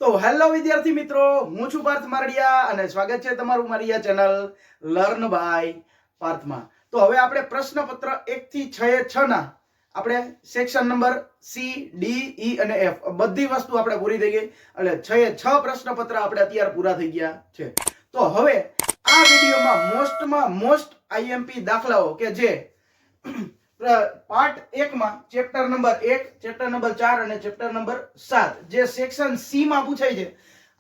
તો હેલો વિદ્યાર્થી મિત્રો, હું છું પાર્થ મારડિયા અને સ્વાગત છે તમારું મારી આ ચેનલ લર્ન બાય પાર્થમાં. તો હવે આપણે પ્રશ્નપત્ર 1 થી 6 ના આપણે સેક્શન નંબર સી, ડી, ઈ અને એફ બધી વસ્તુ આપણે પૂરી થઈ ગઈ. એટલે 6 પ્રશ્નપત્ર આપણે અત્યારે પૂરા થઈ ગયા છે. તો હવે આ વિડીયોમાં મોસ્ટ આઈએમપી દાખલાઓ કે જે પાર્ટ 1 માં ચેપ્ટર નંબર 1, ચેપ્ટર નંબર 4 અને ચેપ્ટર નંબર 7 જે સેક્શન સી માં પૂછાય છે,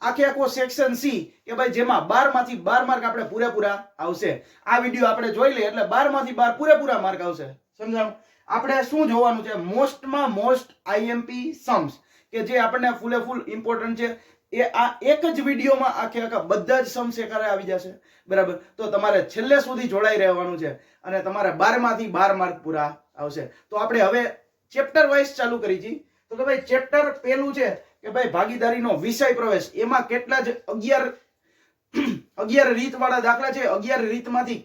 આખો સેક્શન સી કે ભાઈ જેમાં 12 માંથી 12 માર્ક આપણે પૂરેપૂરા આવશે. આ વિડીયો આપણે જોઈ લઈએ એટલે 12 માંથી 12 પૂરેપૂરા માર્ક આવશે. સમજાણું? આપણે શું જોવાનું છે? મોસ્ટ આઈએમપી सम्स કે જે આપણને ફૂલ ઇમ્પોર્ટન્ટ છે એ આ એક જ વિડીયોમાં આખા બધા જ सम्स એકારે આવી જશે. બરાબર? તો તમારે છેલ્લે સુધી જોડાઈ રહેવાનું છે અને તમારે 12 માંથી 12 માર્ક પૂરા આવશે. તો આપણે હવે ચેપ્ટર વાઇઝ ચાલુ કરી છી. તો કે ભાઈ ચેપ્ટર પહેલું છે કે ભાઈ ભાગીદારીનો વિષય પ્રવેશ. એમાં કેટલા જ 11 રીત વાળા દાખલા છે. 11 રીતમાંથી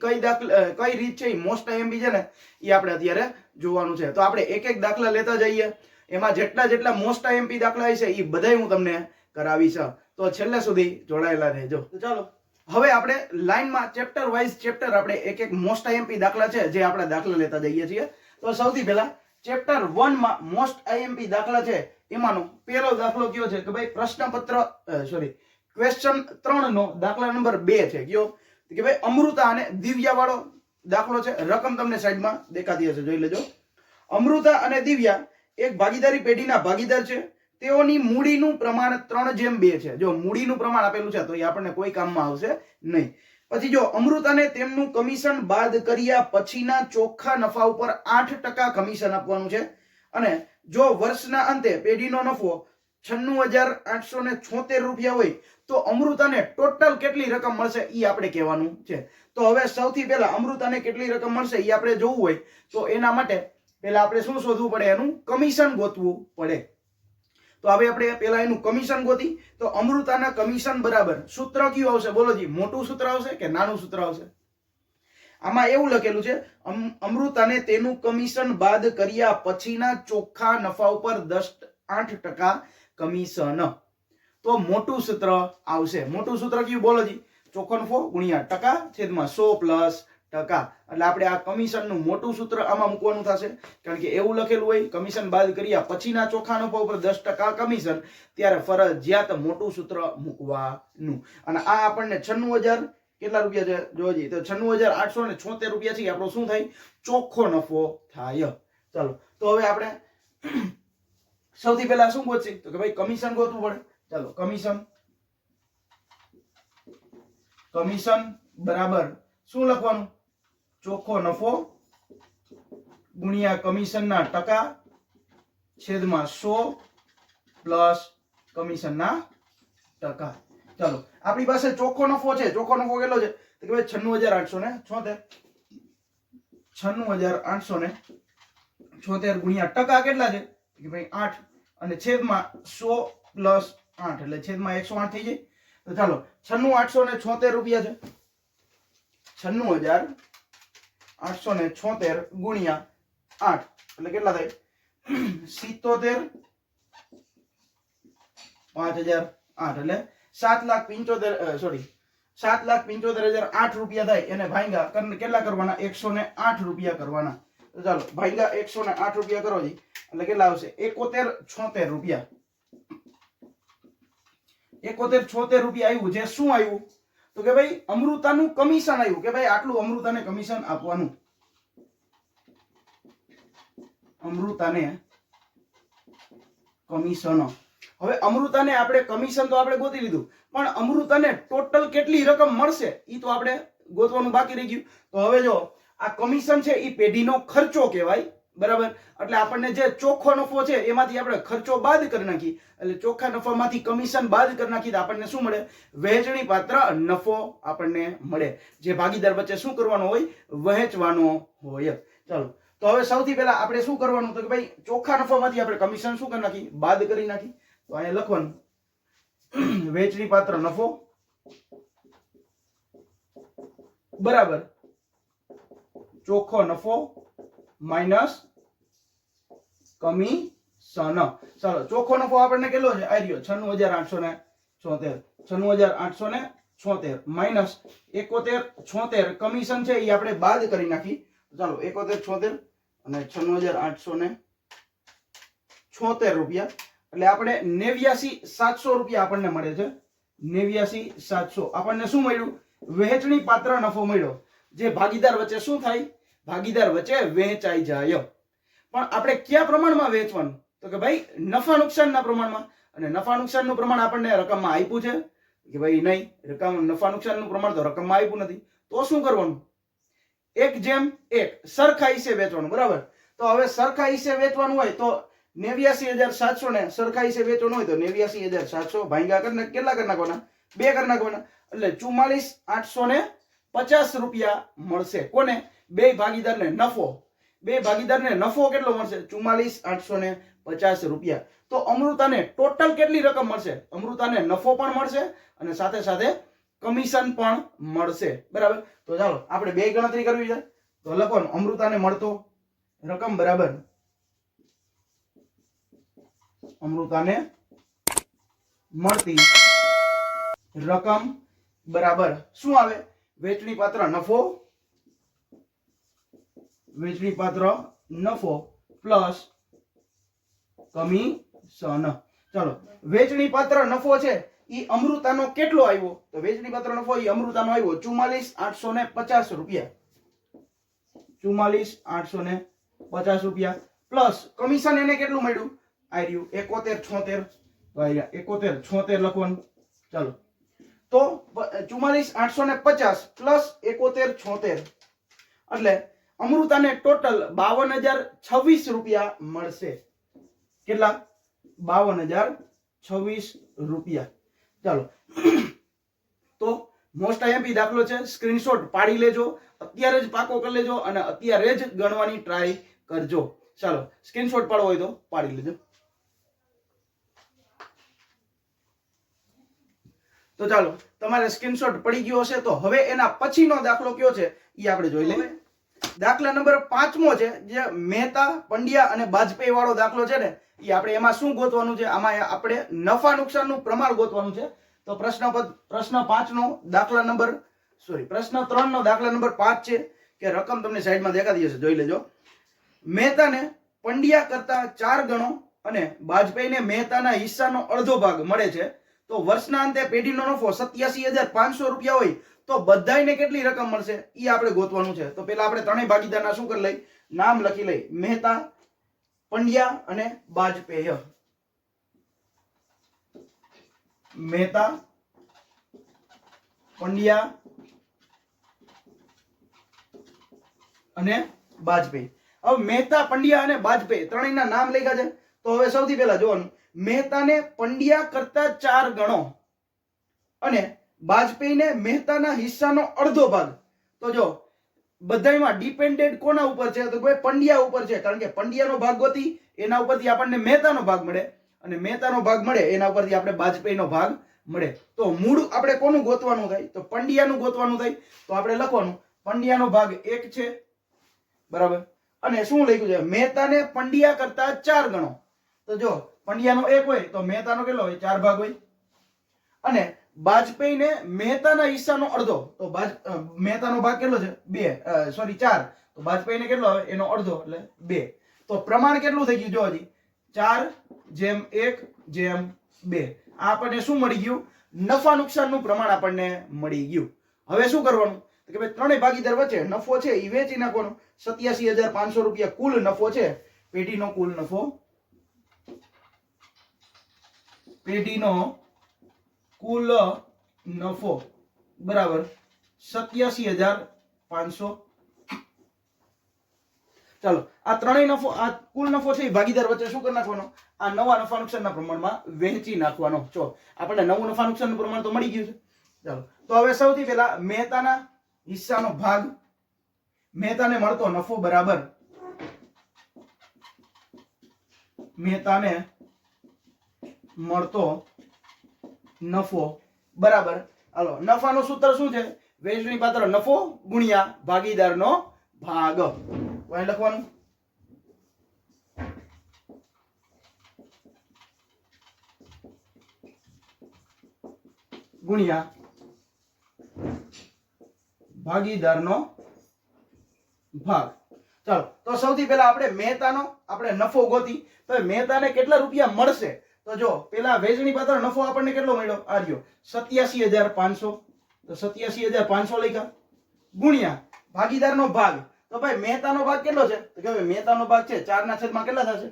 કઈ રીત છે એ મોસ્ટ આઈએમપી છે ને એ આપણે અત્યારે જોવાનું છે. તો આપણે એક એક દાખલા લેતા જઈએ. એમાં જેટલા મોસ્ટ આઈએમપી દાખલા છે એ બધાય હું તમને કરાવીશ. તો છેલ્લે સુધી જોડાયેલા રહેજો. તો ચાલો હવે આપણે લાઈનમાં ચેપ્ટર વાઇઝ ચેપ્ટર આપણે એક એક મોસ્ટ આઈએમપી દાખલા છે જે આપણે દાખલા લેતા જઈએ છીએ. તો સૌથી પહેલા ચેપ્ટર 1 માં મોસ્ટ આઈએમપી દાખલા છે એમાંનો પહેલો દાખલો કયો છે કે ભાઈ ક્વેશ્ચન 3 નો દાખલા નંબર 2 છે. કયો કે ભાઈ અમૃતા અને દિવ્યા વાળો દાખલો છે. રકમ તમને સાઈડમાં દેખાતી હશે, જોઈ લેજો. અમૃતા અને દિવ્યા એક ભાગીદારી પેઢીના ભાગીદાર છે. તેઓની મૂડીનું પ્રમાણ 3:2 છે. જો મૂડીનું પ્રમાણ આપેલું છે તો એ આપણને કોઈ કામમાં આવશે નહીં. પછી જો અમૃતાને તેમનું કમિશન બાદ કર્યા પછીના ચોખ્ખા નફા ઉપર 8% કમિશન આપવાનું છે અને જો વર્ષના અંતે પેઢીનો નફો 96,876 રૂપિયા હોય તો અમૃતાને ટોટલ કેટલી રકમ મળશે એ આપણે કહેવાનું છે. તો હવે સૌથી પહેલા અમૃતાને કેટલી રકમ મળશે એ આપણે જોવું હોય તો એના માટે પહેલા આપણે શું શોધવું પડે? એનું કમિશન ગોતવું પડે. તો હવે આપણે પહેલા એનું કમિશન ગોતી. તો અમૃતાના કમિશન બરાબર સૂત્ર કયું આવશે? બોલો જી, મોટું સૂત્ર આવશે કે નાનું સૂત્ર આવશે? આમાં એવું લખેલું છે અમૃતાને તેનું કમિશન બાદ કર્યા પછીના ચોખ્ખા નફા ઉપર 8% કમિશન. તો મોટું સૂત્ર આવશે. મોટું સૂત્ર કયું? બોલો જી, ચોખ્ખો નફો ગુણ્યા ટકા છેદમાં 100 પ્લસ ટકા. એટલે આપણે આ કમિશન નું મોટું સૂત્ર આમાં મૂકવાનું થશે. કારણ કે એવું લખેલું હોય કમિશન બાદ કર્યા પછીના ચોખ્ખા નફા ઉપર 10% કમિશન, ત્યારે ફરજિયાત મોટું સૂત્ર મૂકવાનું. અને આ આપણને 96,000 કેટલા રૂપિયા છે જોજી, તો 96,876 રૂપિયા છે. આપણો શું થાય? ચોખ્ખો નફો થાય. ચાલો તો હવે આપણે સૌથી પહેલા શું ગોતશે? તો કે ભાઈ કમિશન ગોતવું પડે. ચાલો કમિશન બરાબર શું લખવાનું? ચોખ્ખો નફો ગુણ્યા કમિશનના ટકા છેદમાં 100 પ્લસ કમિશનના ટકા. ચાલો આપણી પાસે ચોખ્ખો નફો છે. ચોખ્ખો નફો કેટલો છે? તો કે ભાઈ 96,876. 96,876 ગુણ્યા ટકા કેટલા છે? કે ભાઈ 8 અને છેદમાં 100 પ્લસ 8 એટલે છેદમાં 108 થઈ જાય. તો ચાલો 96,876 રૂપિયા છે. 96,876 ગુણ્યા 8 એટલે કેટલા થાય? 77 5,008 એટલે 7,75,008 રૂપિયા થાય. એને ભાંગા કેટલા કરવાના? 108 રૂપિયા કરવાના. તો ચાલો ભાંગા 108 રૂપિયા કરો જી એટલે કેટલા આવશે? 71,76 રૂપિયા. 71,76 રૂપિયા આવ્યું. જે શું આવ્યું? તો કે ભાઈ અમૃતાનું કમિશન આવ્યું. કે ભાઈ આટલું અમૃતાને કમિશન આપવાનું. અમૃતાને કમિશન. હવે અમૃતાને આપણે કમિશન તો આપણે ગોતી લીધું, પણ અમૃતાને ટોટલ કેટલી રકમ મળશે એ તો આપણે ગોતવાનું બાકી રહી ગયું. તો હવે જો આ કમિશન છે એ પેઢીનો ખર્ચો કહેવાય. બરાબર? એટલે આપણને જે ચોખ્ખો નફો છે એમાંથી આપણે ખર્ચો બાદ કરી નાખી. એટલે ચોખ્ખા નફામાંથી કમિશન બાદ કરી નાખી તો આપણને શું મળે? વહેંચણી પાત્ર નફો આપણને મળે. જે ભાગીદાર વચ્ચે શું કરવાનો હોય? વહેંચવાનો હોય. ચાલો તો હવે સૌથી પહેલા આપણે શું કરવાનું? તો કે ભાઈ ચોખ્ખા નફામાંથી આપણે કમિશન શું કરી નાખી? બાદ કરી નાખી. તો અહીંયા લખવાનું વહેંચણી પાત્ર નફો બરાબર ચોખ્ખો નફો માઇનસ કમિશન. ચાલો ચોખ્ખો નફો આપણને કેટલો છે આ રહ્યો 96,876 96,876 માઈનસ 71,76 કમિશન છે એ આપણે બાદ કરી નાખી. ચાલો 71,76 અને 96,876 રૂપિયા એટલે આપણે 89,700 રૂપિયા આપણને મળે છે. 89,700 આપણને શું મળ્યું? વહેંચણી પાત્ર નફો મળ્યો, જે ભાગીદાર વચ્ચે શું થાય? ભાગીદાર વચ્ચે વહેંચાઈ જાય. પણ આપણે કયા પ્રમાણમાં વેચવાનું? તો કે ભાઈ નફા નુકસાનના પ્રમાણમાં. અને નફા નુકસાનનું પ્રમાણ આપણને રકમમાં આપ્યું છે કે ભાઈ નહીં, રકમ નફા નુકસાનનું પ્રમાણ તો રકમમાં આપ્યું નથી. તો શું કરવાનું? 1:1 સરખા હિસ્સે વેચવાનું. બરાબર. તો હવે સરખા હિસ્સે વેચવાનું હોય તો 89,700 ને સરખા હિસ્સે વેચવાનું હોય તો 89,700 ભાગ્યા કરીને કેટલા કરી નાખવાના? 2 કરી નાખવાના. એટલે 44,850 રૂપિયા મળશે. કોને? બે ભાગીદારને નફો. બે ભાગીદારને નફો કેટલો મળશે? 44,850 રૂપિયા. તો અમૃતાને ટોટલ કેટલી રકમ મળશે? અમૃતાને નફો પણ મળશે અને સાથે સાથે કમિશન પણ મળશે. બરાબર. તો ચાલો આપણે બે ગણતરી કરવી છે. તો લખવાનું અમૃતાને મળતો રકમ બરાબર અમૃતાને મળતી રકમ બરાબર શું આવે? વેચણી પાત્ર નફો, વેચણી પાત્ર નફો પ્લસ કમિશન. ચાલો વેચણી પાત્ર નફો છે ઈ અમૃતાનો કેટલો આવ્યો? તો વેચણી પાત્ર નફો ઈ અમૃતાનો આવ્યો 44,850 રૂપિયા. 44,850 રૂપિયા પ્લસ કમિશન એને કેટલું મળ્યું? આ રહ્યું 71,76. તો આ 71,76 લખવાનું. ચાલો તો 44,850 પ્લસ 71,76 એટલે અમૃતાને ટોટલ 52,026 રૂપિયા મળશે. કેટલા? 52,026 રૂપિયા. ચાલો તો મોસ્ટ આઈએમપી દાખલો છે, સ્ક્રીનશોટ પાડી લેજો, અત્યારે જ પાકો કરી લેજો અને અત્યારે જ ગણવાની ટ્રાય કરજો. ચાલો સ્ક્રીનશોટ પાડવો હોય તો પાડી લેજો. તો ચાલો તમારે સ્ક્રીનશોટ પડી ગયો હશે તો હવે એના પછીનો દાખલો કયો છે એ આપણે જોઈ લઈએ. દાખલા નંબર 5મો છે, જે મહેતા, પંડ્યા અને બાજપેયી વાળો દાખલો છે ને, એ આપણે એમાં શું ગોતવાનું છે? આમાં આપણે નફા નુકસાનનું પ્રમાણ ગોતવાનું છે. તો પ્રશ્ન 5 નો દાખલા નંબર પ્રશ્ન 3 નો દાખલા નંબર 5 છે કે રકમ તમને સાઈડમાં દેખાતી હશે, જોઈ લેજો. મહેતાને પંડ્યા કરતા 4 ગણો અને બાજપેયીને મહેતાના હિસ્સાનો અડધો ભાગ મળે છે. તો વર્ષના અંતે પેઢીનો નફો 87,500 રૂપિયા હોય તો બધાયને કેટલી રકમ મળશે એ આપણે ગોતવાનું છે. તો પેલા આપણે ત્રણેય ભાગીદારના શું કરી લઈ? નામ લખી લઈ. મહેતા, પંડ્યા અને બાજપેયી. મહેતા, પંડ્યા અને બાજપેયી. હવે મહેતા, પંડ્યા અને બાજપેયી ત્રણેયના નામ લખ્યા છે. તો હવે સૌથી પહેલા જોવાનું, મહેતાને પંડ્યા કરતા 4 ગણો અને બાજપેયીને મહેતાના હિસ્સાનો અડધો ભાગ. તો જો બધાયમાં ડિપેન્ડેન્ટ કોના ઉપર છે? તો ભાઈ પંડ્યા ઉપર છે, કારણ કે પંડ્યાનો ભાગ ગોતી એના ઉપરથી આપણને મહેતાનો ભાગ મળે અને મહેતાનો ભાગ મળે એના ઉપરથી આપણે બાજપેયીનો ભાગ મળે. તો મૂળ આપણે કોનું ગોતવાનું થાય? તો પંડ્યાનું ગોતવાનું થાય. તો આપણે લખવાનું પંડ્યાનો ભાગ 1 છે. બરાબર. અને શું લખ્યું છે? મહેતાને પંડ્યા કરતા 4 ગણો. તો જો પંડ્યાનો 1 હોય તો મહેતાનો કેટલો હોય? 4 ભાગ હોય. અને બાજપેયીને મહેતાના હિસ્સાનો અડધો. તો મહેતાનો ભાગ કેટલો છે? 4. તો બાજપેયીને કેટલો આવે? એનો અડધો એટલે 2. તો પ્રમાણ કેટલું થઈ ગયું? જો હજી 4:1:2. આ આપણને શું મળી ગયું? નફા નુકસાનનું પ્રમાણ આપણને મળી ગયું. હવે શું કરવાનું? તો કે ભાઈ ત્રણેય ભાગીદાર વચ્ચે નફો છે એ વેચી નાખવાનો. 87,500 રૂપિયા કુલ નફો છે. પેઢીનો કુલ નફો, પેઢીનો કુલ નફો બરાબર 87,500. ચાલો આ ત્રણેય નફો, આ કુલ નફો છે એ ભાગીદાર વચ્ચે શું કરી નાખવાનો? આ નવા નફા નુકસાનના પ્રમાણમાં વહેંચી નાખવાનો. જો આપણને નવું નફા નુકસાનનું પ્રમાણ તો મળી ગયું છે. ચાલો તો હવે સૌથી પહેલા મહેતાના હિસ્સાનો ભાગ, મહેતાને મળતો નફો બરાબર મહેતાને મળતો નફો બરાબર. હાલો નફાનું સૂત્ર શું છે? વહેંચણી પાત્ર નફો ગુણ્યા ભાગીદારનો ભાગ. અહીં લખવાનું ગુણ્યા ભાગીદારનો ભાગ. ચાલો તો સૌથી પહેલા આપણે મહેતાનો આપણે નફો ગોતી. તો મહેતાને કેટલા રૂપિયા મળશે? તો જો પેલા વેચણી પાત્ર નફો આપણને કેટલો મળ્યો? આ રહ્યો 87,500. તો 87,500 લખ્યા ગુણ્યા ભાગીદારનો ભાગ. તો ભાઈ મહેતાનો ભાગ કેટલો છે? તો કે મહેતાનો ભાગ છે 4/7 કેટલા થશે?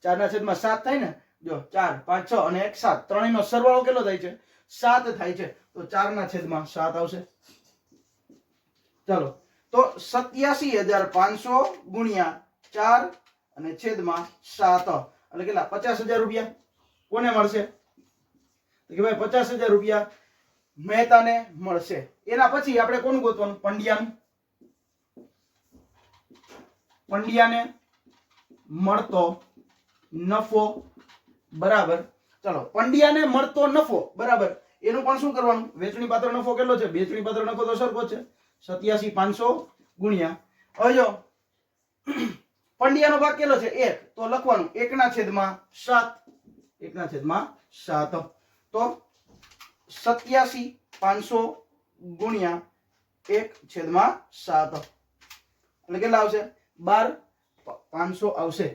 4/7 થાય ને. જો 4 5 6 અને 1 7 ત્રણેયનો સરવાળો કેટલો થાય છે? 7 થાય છે. તો 4/7 આવશે. ચાલો તો 87,500 ગુણ્યા 4 અને છેદમાં 7 એટલે કેટલા? 50,000 રૂપિયા કોને મળશે? તો કે ભાઈ 50,000 રૂપિયા મહેતાને મળશે. એના પછી આપણે કોનું ગોતવાનું? પંડ્યાનું. પંડ્યાને મળતો નફો બરાબર. ચાલો પંડ્યાને મળતો નફો બરાબર એનું પણ શું કરવાનું? વેચણી પાત્ર નફો કેટલો છે? વેચણી પાત્ર નફો તો સરખો છે 87,500 ગુણ્યા. હવે જો પંડ્યાનો ભાગ કેટલો છે? 1. તો લખવાનું 1/7. 1/7 તો 87,500 ગુણ્યા 1/7 એટલે કેટલા આવશે? 12,500 આવશે.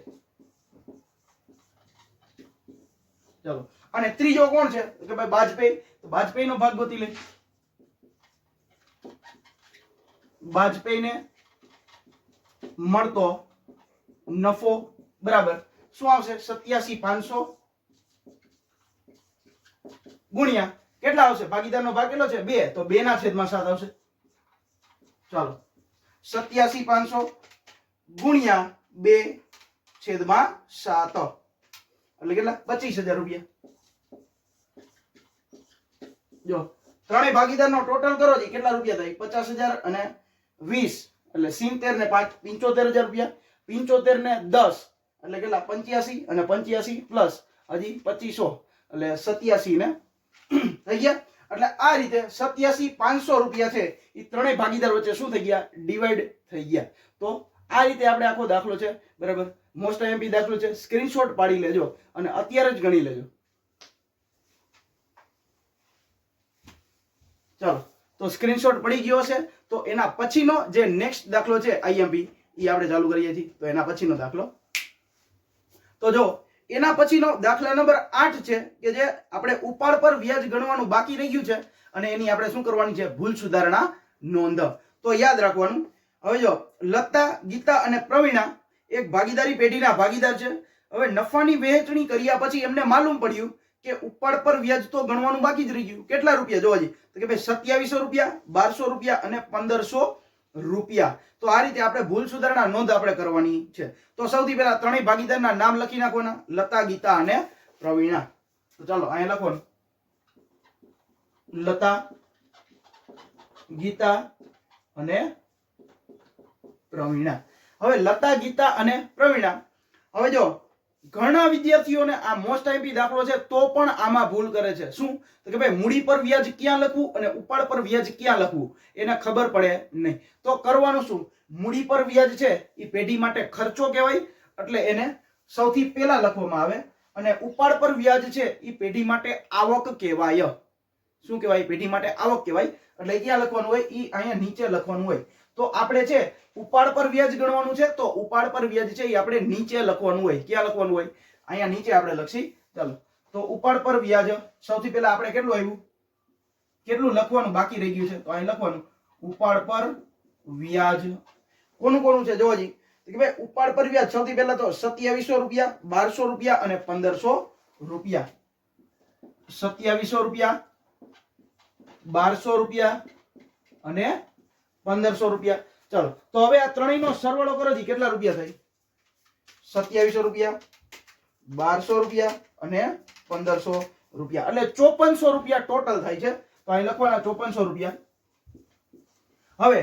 ચલો અને ત્રીજો કોણ છે? કે ભાઈ બાજપેયી. તો બાજપેયીનો ભાગ ગોતી લે. બાજપેયીને મળતો નફો બરાબર શું આવશે? 87,500 ગુણ્યા કેટલા આવશે? ભાગીદારનો ભાગ કેટલો છે? 2. તો 2/7 આવશે. ચાલો 87,500 ગુણ્યા 2/7 એટલે કેટલા? 25,000 રૂપિયા. જો ત્રણેય ભાગીદારનો ટોટલ કરો જી કેટલા રૂપિયા થાય? 50,000 અને 20 એટલે 70 ને 5 75,000 રૂપિયા. 75 ને 10 એટલે કેટલા? 85 અને 85 પ્લસ હજી 2500 એટલે 87 ને થઈ ગયા. એટલે આ રીતે 87,500 રૂપિયા છે એ ત્રણેય ભાગીદાર વચ્ચે શું થઈ ગયા? ડિવાઈડ થઈ ગયા. તો આ રીતે આપણે આખો દાખલો છે બરાબર મોસ્ટ એમપી દાખલો છે. સ્ક્રીનશોટ પાડી લેજો અને અત્યારે જ ગણી લેજો. ચાલો તો સ્ક્રીનશોટ પડી ગયો હશે. તો એના પછીનો જે નેક્સ્ટ દાખલો છે આઈએમપી એ આપણે ચાલુ કરીએ છીએ. તો એના પછીનો દાખલો તો જો એના પછીનો દાખલા નંબર 8 છે કે જે આપણે ઉપાડ પર વ્યાજ ગણવાનું બાકી રહી ગયું છે અને એની આપણે શું કરવાની છે? ભૂલ સુધારણા નોંધ. તો યાદ રાખવાનું. હવે જો લતા, ગીતા અને પ્રવીણા એક ભાગીદારી પેઢીના ભાગીદાર છે. હવે નફાની વહેંચણી કર્યા પછી એમને માલુમ પડ્યું કે ઉપાડ પર વ્યાજ તો ગણવાનું બાકી જ રહી ગયું. કેટલા રૂપિયા? જોવા જઈએ તો કે ભાઈ 2700 રૂપિયા, 1200 રૂપિયા અને 1500 રૂપિયા. તો આ રીતે આપણે ભૂલ સુધારણા નોંધ આપણે કરવાની છે. તો સૌથી પહેલા ત્રણેય ભાગીદારના નામ લખી નાખવાના: લતા, ગીતા અને પ્રવીણા. તો ચાલો અહીંયા લખવાનું લતા, ગીતા અને પ્રવીણા. હવે લતા, ગીતા અને પ્રવીણા. હવે જો ઘણા વિદ્યાર્થીઓને આ મોસ્ટ આઈપી દાખલો છે તો પણ આમાં ભૂલ કરે છે. શું? તો કે ભાઈ મૂડી પર વ્યાજ ક્યાં લખવું અને ઉપાડ પર વ્યાજ ક્યાં લખવું એને ખબર પડે નહીં. તો કરવાનું શું? મૂડી પર વ્યાજ છે એ પેઢી માટે ખર્ચો કહેવાય એટલે એને સૌથી પહેલા લખવામાં આવે અને ઉપાડ પર વ્યાજ છે એ પેઢી માટે આવક કહેવાય. શું કહેવાય? પેઢી માટે આવક કહેવાય. એટલે ક્યાં લખવાનું હોય? એ અહીંયા નીચે લખવાનું હોય. તો આપણે છે ઉપાડ પર વ્યાજ ગણવાનું છે તો ઉપાડ પર વ્યાજ છે એ આપણે નીચે લખવાનું હોય. ક્યાં લખવાનું હોય? અહીંયા નીચે આપણે લખી. ચાલો તો ઉપાડ પર વ્યાજ સૌથી પહેલા આપણે કેટલું આવ્યું? કેટલું લખવાનું બાકી રહી ગયું છે? તો અહીં લખવાનું ઉપાડ પર વ્યાજ કોનું કોનું છે જોવો જી. કે ભાઈ ઉપાડ પર વ્યાજ સૌથી પહેલા તો 2700 રૂપિયા, 1200 રૂપિયા અને 1500 રૂપિયા. 2700 રૂપિયા, 1200 રૂપિયા અને 1500 રૂપિયા. ચાલો તો હવે આ ત્રણેયનો સરવાળો કરો જી કેટલા રૂપિયા થાય? 2700 રૂપિયા, 1200 રૂપિયા અને 1500 રૂપિયા એટલે 5400 રૂપિયા ટોટલ થાય છે. તો અહીં લખવાના 5400 રૂપિયા. હવે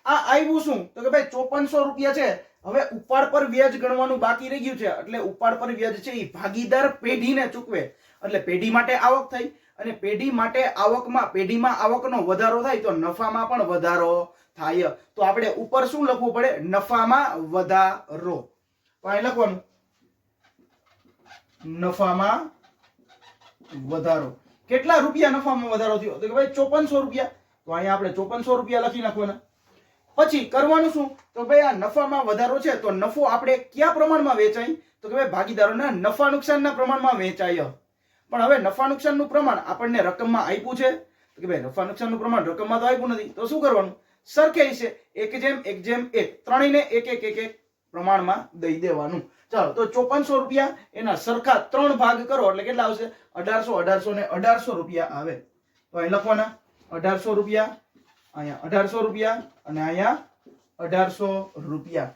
આ આવ્યું શું? તો કે ભાઈ 5400 રૂપિયા છે. હવે ઉપાડ પર વ્યાજ ગણવાનું બાકી રહી ગયું છે એટલે ઉપાડ પર વ્યાજ છે એ ભાગીદાર પેઢીને ચૂકવે એટલે પેઢી માટે આવક થઈ અને પેઢી માટે આવકમાં પેઢીમાં આવકનો વધારો થાય તો નફામાં પણ વધારો થાય. તો આપણે ઉપર શું લખવું પડે? નફામાં વધારો. તો અહીં લખવાનું નફામાં વધારો. કેટલા રૂપિયા નફામાં વધારો થયો? તો કે ભાઈ 5400 રૂપિયા. તો અહીંયા આપણે 5400 રૂપિયા લખી નાખવાના. પછી કરવાનું શું? તો ભાઈ આ નફામાં વધારો છે તો નફો આપણે કયા પ્રમાણમાં વેચાય? તો કે ભાઈ ભાગીદારોના નફા નુકસાનના પ્રમાણમાં વેચાય. પણ હવે નફા નુકસાનનું પ્રમાણ આપણને રકમમાં આપ્યું છે? તો કે ભાઈ નફા નુકસાનનું પ્રમાણ રકમમાં તો આપ્યું નથી. તો શું કરવાનું? સરખે છે 1:1:1 ત્રણેયને 1:1:1 પ્રમાણમાં દઈ દેવાનું. ચાલો તો 5400 રૂપિયા એના સરખા 3 ભાગ કરો એટલે કેટલા આવશે? 1800 ને 1800 રૂપિયા આવે. તો અહીં લખવાના 1800 રૂપિયા, અહીંયા 1800 રૂપિયા અને અહીંયા 1800 રૂપિયા.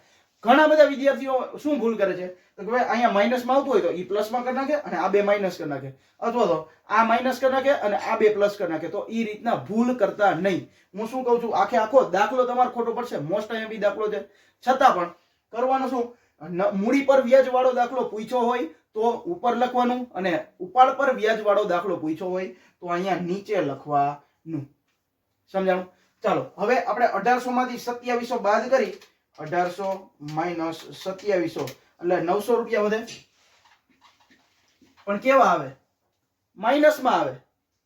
ઘણા બધા વિદ્યાર્થીઓ શું ભૂલ કરે છે? તો કે ભાઈ અહીંયા માઇનસમાં આવતું હોય તો ઈ પ્લસમાં કરી નાખે અને આ બે માઇનસ કરી નાખે, અથવા તો આ માઇનસ કરી નાખે અને આ બે પ્લસ કરી નાખે. તો ઈ રીતના ભૂલ કરતા નહીં. હું શું કહું છું, આખો દાખલો તમારો ખોટો પડશે. મોસ્ટ આઈએમપી દાખલો છે, છતાં પણ કરવાનું શું? મૂડી પર વ્યાજ વાળો દાખલો પૂછ્યો હોય તો ઉપર લખવાનું, અને ઉપાડ પર વ્યાજ વાળો દાખલો પૂછ્યો હોય તો અહીંયા નીચે લખવાનું. સમજાણું? ચાલો હવે આપણે 1800 માંથી 2700 બાદ કરી. 1800 માઇનસ 2700 એટલે 900 રૂપિયા વધે. પણ કેવા આવે? માઇનસમાં આવે.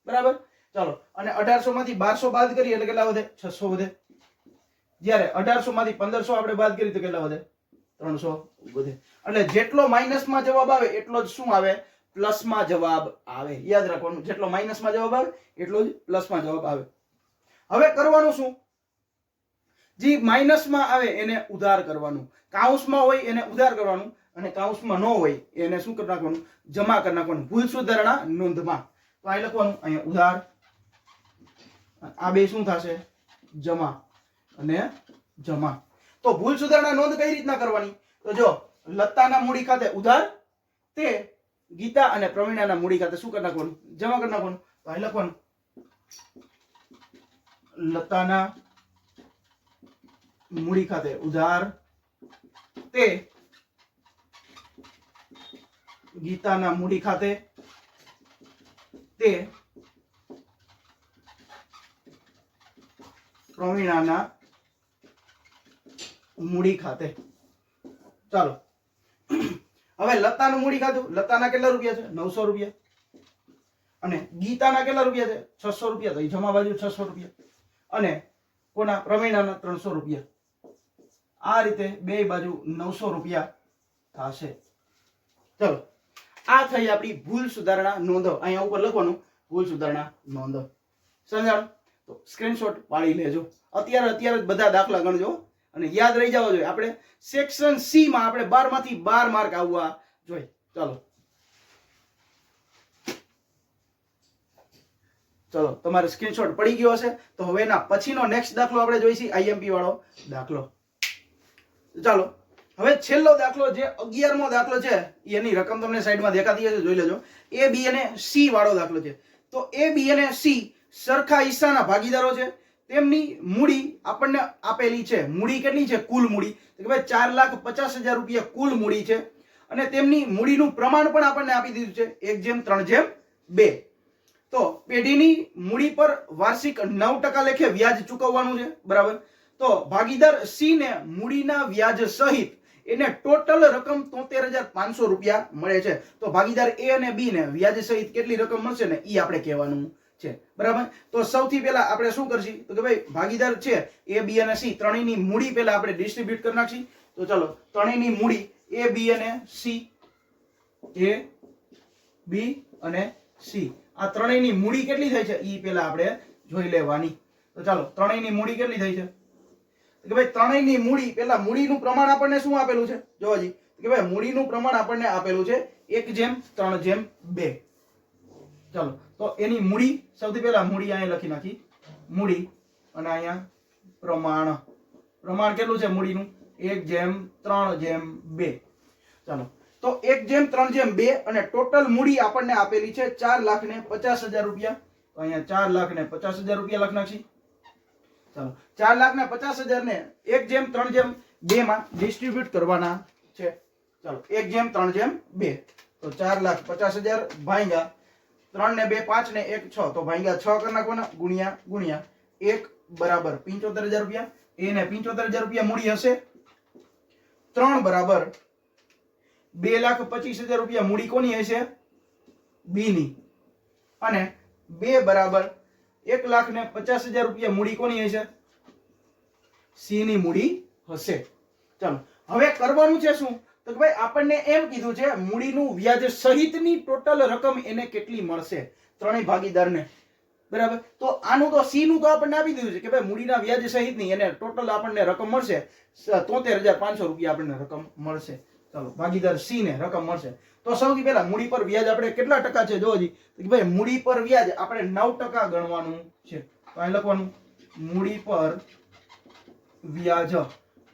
બરાબર? ચાલો, અને 1800 માંથી 1200 બાદ કરીએ એટલે કેટલા વધે? 600 વધે. જ્યારે 1800 માંથી 1500 આપણે બાદ કરીએ તો કેટલા વધે? 300 વધે. એટલે જેટલો માઇનસમાં જવાબ આવે એટલો જ શું આવે? પ્લસમાં જવાબ આવે. યાદ રાખવાનું, જેટલો માઇનસમાં જવાબ આવે એટલો જ પ્લસમાં જવાબ આવે. હવે કરવાનું શું? જે માઇનસમાં આવે એને ઉધાર કરવાનું, કાઉન્સમાં હોય એને ઉધાર કરવાનું, અને કાઉન્સમાં ન હોય એને શું કરી નાખવાનું? જમા કરી નાખવાનું ભૂલ સુધારણા નોંધમાં. તો અહીં લખવાનું, અહીંયા ઉધાર, આ બે શું થશે? જમા અને જમા. તો ભૂલ સુધારણા નોંધ કઈ રીતના કરવાની? તો જો લતાના મૂડી ખાતે ઉધાર, તે ગીતા અને પ્રવીણાના મૂડી ખાતે શું કરી નાખવાનું? જમા કરી નાખવાનું. તો અહીં લખવાનું, લતાના મૂડી ખાતે ઉધાર, તે ગીતાના મૂડી ખાતે, તે પ્રવીણાના મૂડી ખાતે. ચાલો હવે લતાનું મૂડી ખાતું, લતાના કેટલા રૂપિયા છે? 900 રૂપિયા. અને ગીતાના કેટલા રૂપિયા છે? 600 રૂપિયા. તો જમા બાજુ 600 રૂપિયા. અને કોના? પ્રવીણાના 300 રૂપિયા. આ રીતે બે બાજુ 900 રૂપિયા થશે. ચલો, આ થઈ આપણી ભૂલ સુધારણા નોંધો. અહીંયા ઉપર લખવાનું ભૂલ સુધારણા નોંધો. સમજાણું? તો સ્ક્રીનશોટ પાડી લેજો. અત્યારે જ બધા દાખલા ગણજો અને યાદ રહી જવા જોઈએ. આપણે સેક્શન સી માં આપણે 12 માંથી 12 માર્ક આવવા જોઈએ. ચલો તમારે સ્ક્રીનશોટ પડી ગયો હશે. તો હવે એના પછીનો નેક્સ્ટ દાખલો આપણે જોઈશું, આઈએમપી વાળો દાખલો. ચાલો હવે છેલ્લો દાખલો, જે 11મો દાખલો છે, એની રકમ તમને સાઈડમાં દેખાતી હશે, જોઈ લેજો. એ બી અને સી વાળો દાખલો છે. તો એ બી અને સી સરખા હિસ્સાના ભાગીદારો છે. તેમની મૂડી આપણને આપેલી છે. મૂડી કેટલી છે? કુલ મૂડી કે ભાઈ 4,50,000 રૂપિયા કુલ મૂડી છે. અને તેમની મૂડીનું પ્રમાણ પણ આપણને આપી દીધું છે 1:3:2. તો પેઢીની મૂડી પર વાર્ષિક 9% લેખે વ્યાજ ચૂકવવાનું છે. બરાબર? તો ભાગીદાર સી ને મૂડીના વ્યાજ સહિત એને ટોટલ રકમ 73,500 રૂપિયા મળે છે. તો ભાગીદાર એ અને બી ને વ્યાજ સહિત કેટલી રકમ મળશે ને ઈ આપણે કહેવાનું છે. બરાબર? તો સૌથી પહેલા આપણે શું કરશું? તો કે ભાઈ ભાગીદાર છે એ બી અને સી, ત્રણેયની મૂડી પહેલા આપણે ડિસ્ટ્રીબ્યુટ કરી નાખશું. તો ચલો, ત્રણેયની મૂડી એ બી અને સી, એ બી અને સી, આ ત્રણેયની મૂડી કેટલી થઈ છે ઈ પહેલા આપણે જોઈ લેવાની. તો ચાલો, ત્રણેયની મૂડી કેટલી થઈ છે? કે ભાઈ ત્રણેયની મૂડી, પહેલા મૂડીનું પ્રમાણ આપણને શું આપેલું છે? જો હજી કે ભાઈ મૂડીનું પ્રમાણ આપણને આપેલું છે 1:3:2. ચાલો, તો એની મૂડી સૌથી પહેલા મૂડી અહીંયા લખી નાખી, મૂડી, અને અહીંયા પ્રમાણ. પ્રમાણ કેટલું છે મૂડીનું? 1:3:2. ચાલો, તો 1:3:2 અને ટોટલ મૂડી આપણને આપેલી છે 4,50,000 રૂપિયા. તો અહીંયા 4,50,000 રૂપિયા લખી નાખી. ચાલો, 4,50,000 ને 1:3:2 માં ડિસ્ટ્રીબ્યુટ કરવાના છે. ચાલો, 1:3:2. તો 4,50,000 ભાગ્યા 3 ને 2 5 ને 1 6, તો ભાગ્યા 6 કરી નાખવાના, ગુણ્યા 1 બરાબર 75,000 રૂપિયા. એને 75,000 રૂપિયા મૂડી હશે. 3 બરાબર 2,25,000 રૂપિયા મૂડી કોની હશે? બી ની. અને 2 બરાબર 1,50,000 રૂપિયા મૂડી કોની હશે? સી ની મૂડી હશે. ચાલો હવે કરવાનું છે શું? તો કે ભાઈ આપણને એમ કીધું છે મૂડીનું વ્યાજ સહિતની ટોટલ રકમ એને કેટલી મળશે ત્રણેય ભાગીદારને. બરાબર, તો આનું તો સી નું તો આપણને આપી દીધું છે કે ભાઈ મૂડીના વ્યાજ સહિતની એને ટોટલ આપણને રકમ મળશે 73,500 રૂપિયા આપણને રકમ મળશે. ચાલો ભાગીદાર સી ને રકમ મળશે. તો સૌથી પહેલા મૂડી પર વ્યાજ આપણે કેટલા ટકા છે જોજી કે ભાઈ મૂડી પર વ્યાજ આપણે 9% ગણવાનું છે. તો અહીં લખવાનું મૂડી પર વ્યાજ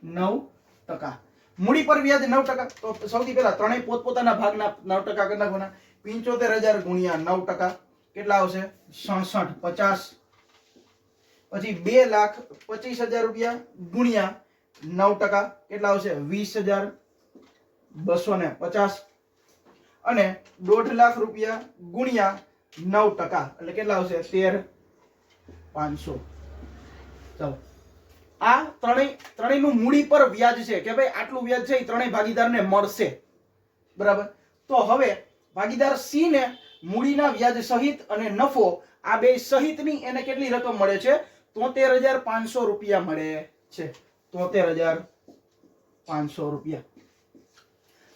9%. મૂડી પર વ્યાજ 9%. તો સૌથી પહેલા ત્રણેય પોતપોતાના ભાગના 9% કરી નાખવાના. 75,000 ગુણ્યા 9% કેટલા આવશે? 67,50. પછી 2,25,000 રૂપિયા ગુણ્યા 9% કેટલા આવશે? 20,250. અને 1.5 લાખ રૂપિયા ગુણ્યા 9% એટલે કેટલા આવશે? 13,500. ચાલો આ ત્રણેયનું મૂડી પર વ્યાજ છે કે ભાઈ આટલું વ્યાજ છે એ ત્રણેય ભાગીદારને મળશે. બરાબર, તો હવે ભાગીદાર સી ને મૂડીના વ્યાજ સહિત અને નફો આ બે સહિતની એને કેટલી રકમ મળે છે? 73,500 રૂપિયા મળે છે. 73,500 રૂપિયા.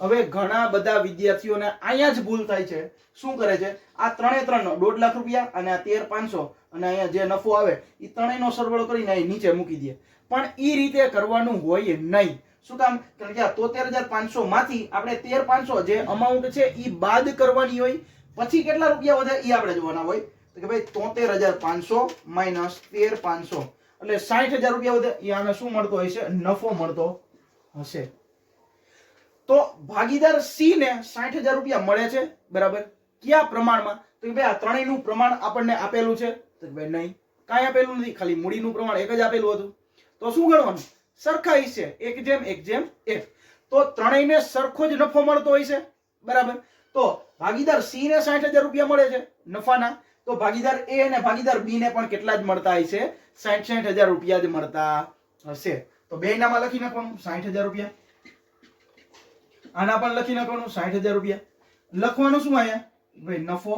હવે ઘણા બધા વિદ્યાર્થીઓને અહીંયા જ ભૂલ થાય છે. શું કરે છે? આ ત્રણે ત્રણનો 1.5 લાખ રૂપિયા અને આ 13,500 અને અહીંયા જે નફો આવે એ ત્રણેયનો સરવાળો કરીને અહીં નીચે મૂકી દે. પણ એ રીતે કરવાનું હોય નહીં. શું કામ? કારણ કે આ 73,500 માંથી આપણે 13,500 જે અમાઉન્ટ છે એ બાદ કરવાની હોય. પછી કેટલા રૂપિયા વધે એ આપણે જોવાના હોય. તો કે ભાઈ 73,500 માઇનસ 13,500 એટલે 60,000 રૂપિયા વધે. એ આને શું મળતો હશે? નફો મળતો હશે. તો ભાગીદાર સી ને 60,000 રૂપિયા મળે છે. બરાબર, કયા પ્રમાણમાં? તો કે ભાઈ આ ત્રણેયનું પ્રમાણ આપણને આપેલું છે. તો કે ભાઈ નહીં, કાંઈ આપેલું નથી, ખાલી મૂડીનું પ્રમાણ એક જ આપેલું હતું. તો શું ગણવાનું? સરખા હિસ્સે 1:1:1. તો ત્રણેયને સરખો જ નફો મળતો હોય છે. બરાબર, તો ભાગીદાર સી ને 60,000 રૂપિયા મળે છે નફાના. તો ભાગીદાર એ અને ભાગીદાર બી ને પણ કેટલા જ મળતા હશે? 60,000 રૂપિયા જ મળતા હશે. તો બે નામાં લખી નાખવાનું 60,000 રૂપિયા. આના પણ લખી નાખવાનું 60,000 રૂપિયા. લખવાનું શું અહીંયા? ભાઈ નફો.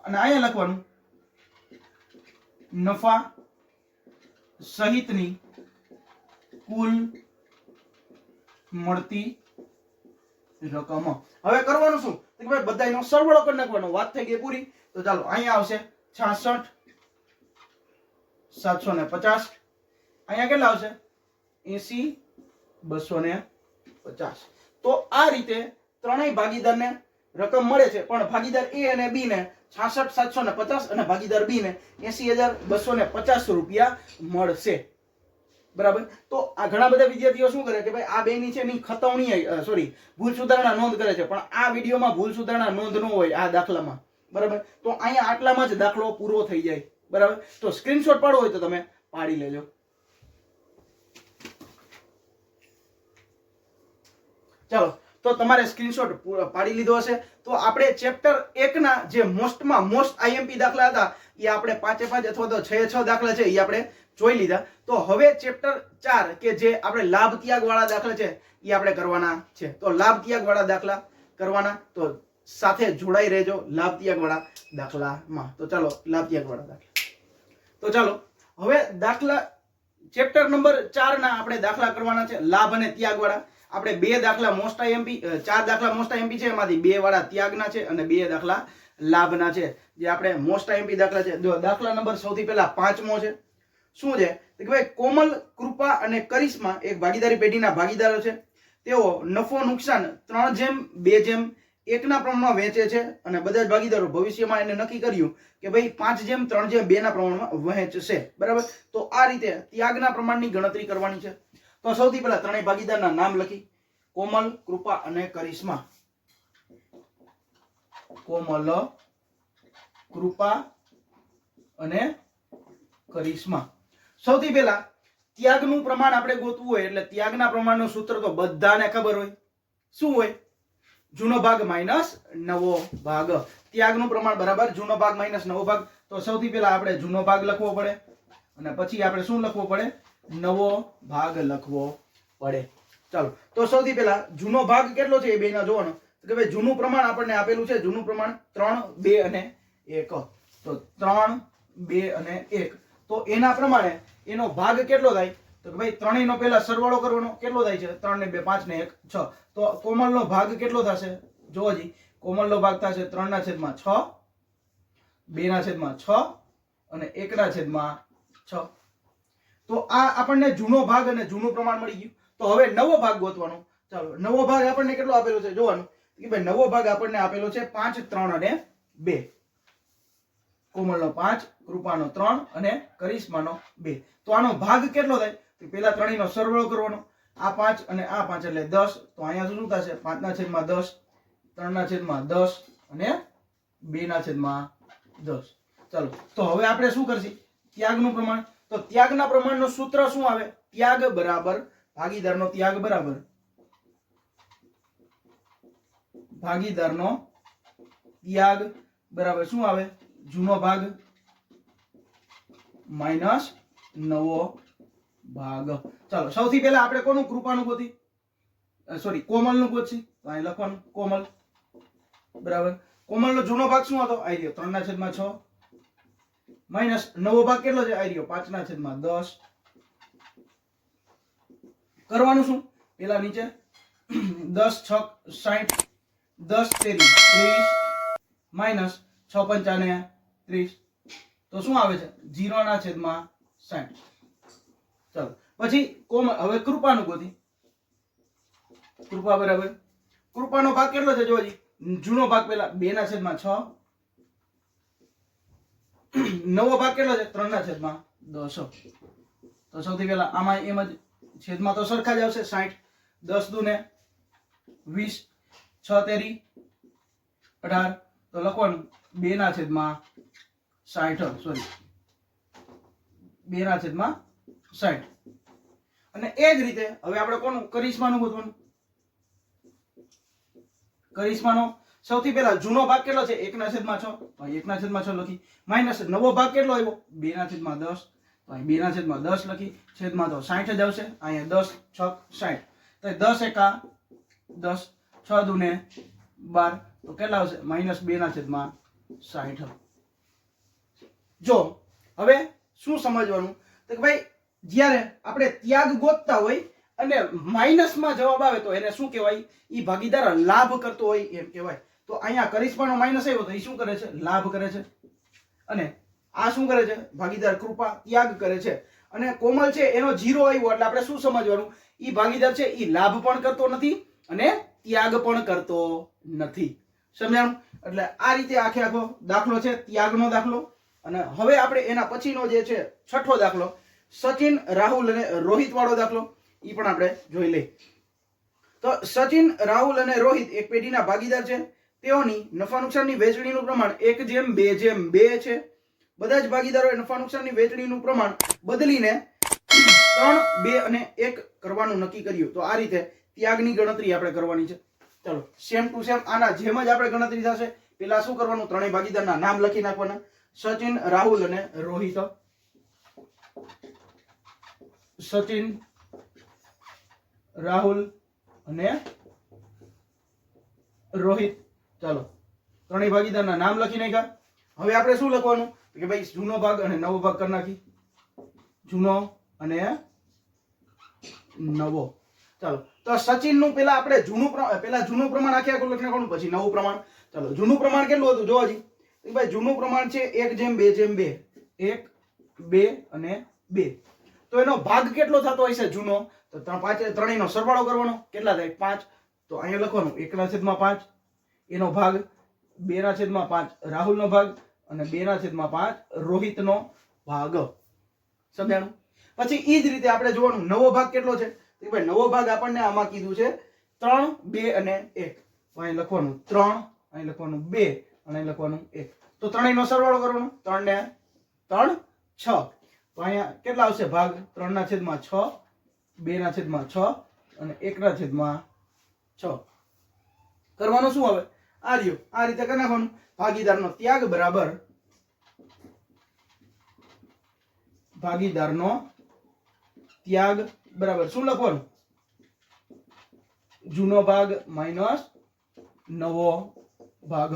અને અહીંયા લખવાનું નફા સહિતની કુલ મળતી રકમ. હવે કરવાનું શું? કે ભાઈ બધાયનો સરવાળો કરી નાખવાનો. વાત થઈ ગઈ પૂરી. તો ચાલો અહીંયા આવશે 66,750. અહીંયા કેટલા આવશે? 80,250. તો આ રીતે ત્રણેય ભાગીદારને રકમ મળે છે. પણ ભાગીદાર એ અને બી ને 66,750 અને ભાગીદાર બી ને 80,250 રૂપિયા મળશે. બરાબર, તો આ ઘણા બધા વિદ્યાર્થીઓ શું કરે કે ભાઈ આ બે ની છે ની ખતવણી સોરી ભૂલ સુધારણા નોંધ કરે છે. પણ આ વિડીયોમાં ભૂલ સુધારણા નોંધ ન હોય આ દાખલામાં. બરાબર, તો અહીંયા આટલામાં જ દાખલો પૂરો થઈ જાય. બરાબર, તો સ્ક્રીનશોટ પાડવો હોય તો તમે પાડી લેજો. ચાલો, તો તમારે સ્ક્રીનશોટ પાડી લીધો હશે. તો આપણે ચેપ્ટર 1 ના જે મોસ્ટમાં મોસ્ટ આઈએમપી દાખલા હતા એ આપણે 5-5 અથવા તો 6-6 દાખલા છે એ આપણે જોઈ લીધા. તો હવે ચેપ્ટર 4 કે જે આપણે લાભ ત્યાગ વાળા દાખલા છે એ આપણે કરવાના છે. તો લાભ ત્યાગ વાળા દાખલા કરવાના, તો સાથે જોડાઈ રહેજો લાભ ત્યાગ વાળા દાખલામાં. તો ચાલો લાભ ત્યાગ વાળા દાખલા. તો ચાલો હવે દાખલા ચેપ્ટર નંબર 4 ના આપણે દાખલા કરવાના છે લાભ અને ત્યાગ વાળા. આપણે 2 દાખલા મોસ્ટ આઈએમપી 4 દાખલા મોસ્ટ આઈએમપી છે, એમાંથી 2 વાળા ત્યાગના છે અને 2 દાખલા લાભના છે. જે આપણે મોસ્ટ આઈએમપી દાખલા છે. જો દાખલા નંબર સૌથી પહેલા 5મો છે. શું છે? કે ભાઈ કોમલ, કૃપા અને કરિશ્મા એક ભાગીદારી પેઢીના ભાગીદારો છે. તેઓ નફો નુકસાન 3:2:1 ના પ્રમાણમાં વહેંચે છે અને બધા જ ભાગીદારો ભવિષ્યમાં એને નક્કી કર્યું કે ભાઈ 5:3:2 ના પ્રમાણમાં વહેંચશે. બરાબર, તો આ રીતે ત્યાગના પ્રમાણની ગણતરી કરવાની છે. તો સૌથી પહેલા ત્રણેય ભાગીદારના નામ લખી. કોમલ, કૃપા અને કરિશ્મા. કોમલ, કૃપા અને કરિશ્મા. સૌથી પહેલા ત્યાગનું પ્રમાણ આપણે ગોતવું હોય એટલે ત્યાગના પ્રમાણનું સૂત્ર તો બધાને ખબર હોય. શું હોય? જૂનો ભાગ માઈનસ નવો ભાગ. ત્યાગનું પ્રમાણ બરાબર જૂનો ભાગ માઈનસ નવો ભાગ. તો સૌથી પહેલા આપણે જૂનો ભાગ લખવો પડે અને પછી આપણે શું લખવો પડે? નવો ભાગ લખવો પડે. ચાલો, તો સૌથી પહેલા જૂનો ભાગ કેટલો છે એ બેના જોવાનો. કે ભાઈ જૂનું પ્રમાણ આપણને આપેલું છે. જૂનું પ્રમાણ 3, 2 અને 1 તો 3 2 અને 1 તો એના પ્રમાણે એનો ભાગ કેટલો થાય તો કે ભાઈ ત્રણેયનો પહેલા સરવાળો કરવાનો કેટલો થાય છે 3 ને 2 5 ને 1 6 તો કોમલનો ભાગ કેટલો થશે જોવો જી કોમલનો ભાગ થશે 3/6 2/6 અને 1/6 તો આ આપણને જૂનો ભાગ અને જૂનું પ્રમાણ મળી ગયું તો હવે નવો ભાગ ગોતવાનો ચાલો નવો ભાગ આપણને કેટલો આપેલો છે જોવાનું કે ભાઈ નવો ભાગ આપણને આપેલો છે 5 3 અને 2 કોમલનો 5 કૃપાનો 3 અને કરિશ્માનો 2 તો આનો ભાગ કેટલો થાય તો પહેલા ત્રણેયનો સરવાળો કરવાનો આ 5 અને આ 5 એટલે 10 તો અહીંયા શું થશે 5/10 3/10 અને 2/10 ચાલો તો હવે આપણે શું કરશી ત્યાગનું પ્રમાણ તો ત્યાગના પ્રમાણનું સૂત્ર શું આવે ત્યાગ બરાબર ભાગીદારનો ત્યાગ બરાબર ભાગીદારનો ત્યાગ બરાબર શું આવે જૂનો ભાગ માઈનસ નવો ભાગ ચાલો સૌથી પહેલા આપણે કોનું કૃપાનું ગોતી સોરી કોમલનું ગોતશી તો અહીં લખવાનું કોમલ બરાબર કોમલનો જૂનો ભાગ શું હતો આઈ રહ્યો 3/6 માઈનસ નવો ભાગ કેટલો છે આઈ રહ્યો 5/10 કરવાનું શું પેલા નીચે 10 6 60 10 તેરી 30 માઈનસ 6 પંચાને 30 તો શું આવે છે 0/60 ચાલો પછી કોમલ હવે કૃપાનું ગોતી કૃપા બરાબર કૃપાનો ભાગ કેટલો છે જોજી જૂનો ભાગ પેલા 2/6 નવો ભાગ કેટલો છે 3/10 તો સૌથી પહેલા આમાં એમ જ છેદમાં તો સરખા જ આવશે 60 10 દુ ને 20 6 તેરી 18 તો લખવાનું 2/60 સોરી 2/60 અને એ જ રીતે હવે આપણે કોનું કરિશ્માનું ગોતવાનું કરિશ્માનો સૌથી પહેલા જૂનો ભાગ કેટલો છે 1/6 1/6 લખી માઈનસ નવો ભાગ કેટલો આવ્યો 2/10 તો અહીં 2/10 લખી છેદમાં તો 60 જ આવશે અહીંયા 10 6 60 તો 10 એકા 10 6 દુ ને 12 તો કેટલા આવશે -2/60 જો હવે શું સમજવાનું તો કે ભાઈ જ્યારે આપણે ત્યાગ ગોતતા હોય અને માઈનસમાં જવાબ આવે તો એને શું કહેવાય ઈ ભાગીદાર લાભ કરતો હોય એમ કહેવાય તો અહીંયા કરિશ્માનો માઈનસ આવ્યો તો એ શું કરે છે લાભ કરે છે અને આ શું કરે છે ભાગીદાર કૃપા ત્યાગ કરે છે અને કોમલ છે એનો 0 આવ્યો એટલે આપણે શું સમજવાનું ઈ ભાગીદાર છે ઈ લાભ પણ કરતો નથી અને ત્યાગ પણ કરતો નથી સમજાણું એટલે આ રીતે આખો દાખલો છે ત્યાગનો દાખલો અને હવે આપણે એના પછીનો જે છે છઠ્ઠો દાખલો સચિન રાહુલ અને રોહિત વાળો દાખલો ઈ પણ આપણે જોઈ લઈએ તો સચિન રાહુલ અને રોહિત એક પેઢીના ભાગીદાર છે તેઓની નફા નુકસાનની વહેંચણીનું પ્રમાણ 1:2:2 છે બધા જ ભાગીદારોએ નફા નુકસાનની વહેંચણીનું પ્રમાણ બદલીને 3 2 અને 1 કરવાનું નક્કી કર્યું તો આ રીતે ત્યાગની ગણતરી આપણે કરવાની છે ચાલો સેમ ટુ સેમ આના જેમ જ આપણે ગણતરી થશે પેલા શું કરવાનું ત્રણેય ભાગીદારના નામ લખી નાખવાના સચિન રાહુલ અને રોહિત સચિન રાહુલ અને રોહિત ચાલો ત્રણેય ભાગીદારના નામ લખી નાખ્યા હવે આપણે શું લખવાનું કે ભાઈ જૂનો ભાગ અને નવો ભાગ કરી નાખી જૂનો અને નવો ચાલો તો સચિન નું પેલા આપણે જૂનું પ્રમાણ આખે આખું લખી નાખવાનું પછી નવું પ્રમાણ ચાલો જૂનું પ્રમાણ કેટલું હતું જોવા જી ભાઈ જૂનું પ્રમાણ છે 1:2:2 1 2 અને 2 તો એનો ભાગ કેટલો થતો હોય છે જૂનો તો ત્રણેયનો સરવાળો કરવાનો કેટલા થાય 5 તો અહીંયા લખવાનું 1/5 એનો ભાગ 2/5 રાહુલનો ભાગ અને 2/5 રોહિતનો ભાગ સમજાણું પછી ઈ જ રીતે આપણે જોવાનું નવો ભાગ કેટલો છે તો ભાઈ નવો ભાગ આપણને આમાં કીધું છે 3 2 અને 1 તો અહીં લખવાનું 3 અહીં લખવાનું 2 અને અહીં લખવાનું 1 તો ત્રણેયનો સરવાળો કરવાનો 3 ને 3 6 તો અહીંયા કેટલા આવશે ભાગ 3/6 2/6 અને 1/6 કરવાનું શું હવે આ રહ્યું આ રીતે કરી નાખવાનું ભાગીદારનો ત્યાગ બરાબર ભાગીદારનો ત્યાગ બરાબર શું લખવાનું જૂનો ભાગ માઈનસ નવો ભાગ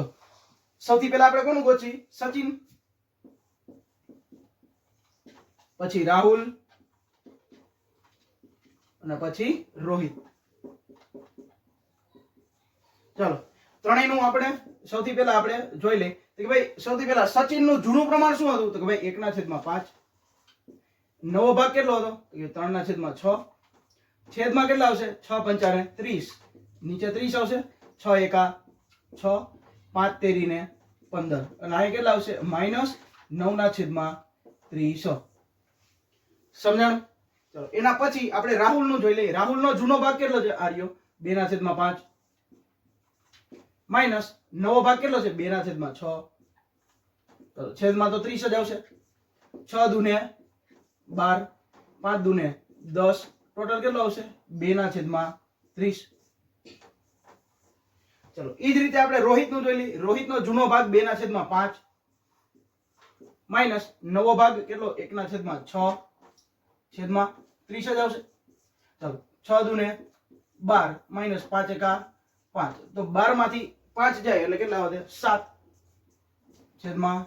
સૌથી પહેલા આપણે કોનું ગોચી? સચિન, પછી રાહુલ અને પછી રોહિત. ચાલો ત્રણેયનું આપણે સૌથી પહેલા આપણે જોઈ લઈએ કે ભાઈ સૌથી પહેલા સચિનનું જૂનું પ્રમાણ શું હતું? તો કે ભાઈ 1/5. નવો ભાગ કેટલો હતો? તો કે 3/6. છેદમાં કેટલા આવશે? 6 પંચાને 30, નીચે 30 આવશે. 6 એકા 6, 5 તેરીને 15, અને અહીં કેટલા આવશે? -9/30. સમજાણું? ચલો એના પછી આપણે રાહુલનું જોઈ લઈએ. રાહુલનો જૂનો ભાગ કેટલો છે? આર્યો 2/5 માઇનસ નવો ભાગ કેટલો છે? 2/6. તો છેદમાં તો 30 જ આવશે. 6 દુને 12, 5 દુને 10, ટોટલ કેટલો આવશે? 2/30. ચલો એ જ રીતે આપણે રોહિતનું જોઈ લઈએ. રોહિતનો જૂનો ભાગ 2/5 માઇનસ નવો ભાગ કેટલો? 1/6, છેદમાં 30 જ આવશે. ચાલો 6 દુને 12 માઇનસ 5 એકા 5, તો 12 માંથી 5 જાય એટલે કેટલા વધે? 7, છેદમાં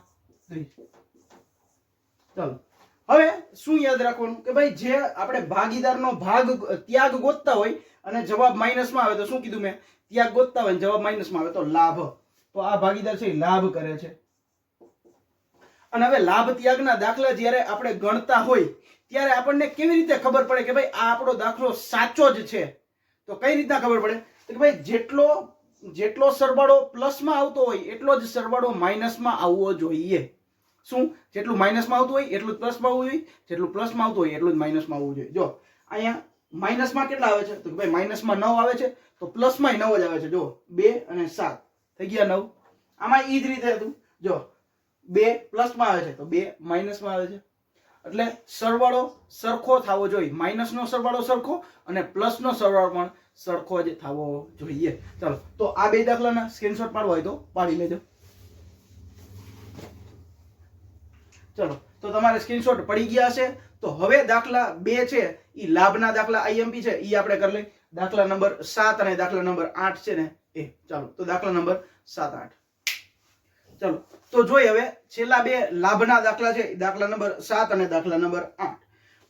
30. ચાલો હવે શું યાદ રાખવાનું કે ભાઈ જે આપણે ભાગીદારનો ભાગ ત્યાગ ગોતતા હોય અને જવાબ માઇનસમાં આવે તો શું કીધું મેં? ત્યાગ ગોતતા હોય જવાબ માઇનસમાં આવે તો લાભ. તો આ ભાગીદાર છે લાભ કરે છે. અને હવે લાભ ત્યાગના દાખલા જ્યારે આપણે ગણતા હોય ત્યારે આપણને કેવી રીતે ખબર પડે કે ભાઈ આ આપણો દાખલો સાચો જ છે? તો કઈ રીતના ખબર પડે? તો કે ભાઈ જેટલો સરવાળો પ્લસમાં આવતો હોય એટલો જ સરવાળો માઇનસમાં આવવો જોઈએ. શું? જેટલું માઇનસમાં આવતું હોય એટલું જ પ્લસમાં આવવું જોઈએ, જેટલું પ્લસમાં આવતું હોય એટલું જ માઇનસમાં આવવું જોઈએ. જો અહીંયા માઇનસમાં કેટલા આવે છે? તો કે ભાઈ માઇનસમાં 9 આવે છે, તો પ્લસમાં 9 જ આવે છે. જો 2 અને 7 થઈ ગયા 9. આમાં ઈ જ રીતે હતું. જો 2 પ્લસમાં આવે છે તો 2 માઇનસમાં આવે છે. એટલે સરવાળો સરખો થવો જોઈએ. માઇનસનો સરવાળો સરખો અને પ્લસનો સરવાળો પણ સરખો જ થવો જોઈએ. ચાલો તો આ બે દાખલાના સ્ક્રીનશોટ પાડવા હોય તો પાડી લેજો. ચલો તો તમારે સ્ક્રીનશોટ પડી ગયા હશે. તો હવે દાખલા 2 છે ઈ લાભના દાખલા આઈએમપી છે ઈ આપણે કરી લઈએ. દાખલા નંબર 7 અને દાખલા નંબર 8 છે ને એ. ચાલો તો દાખલા નંબર 7, 8. ચલો તો જોઈ હવે છેલ્લા બે લાભના દાખલા છે, દાખલા નંબર 7 અને દાખલા નંબર 8.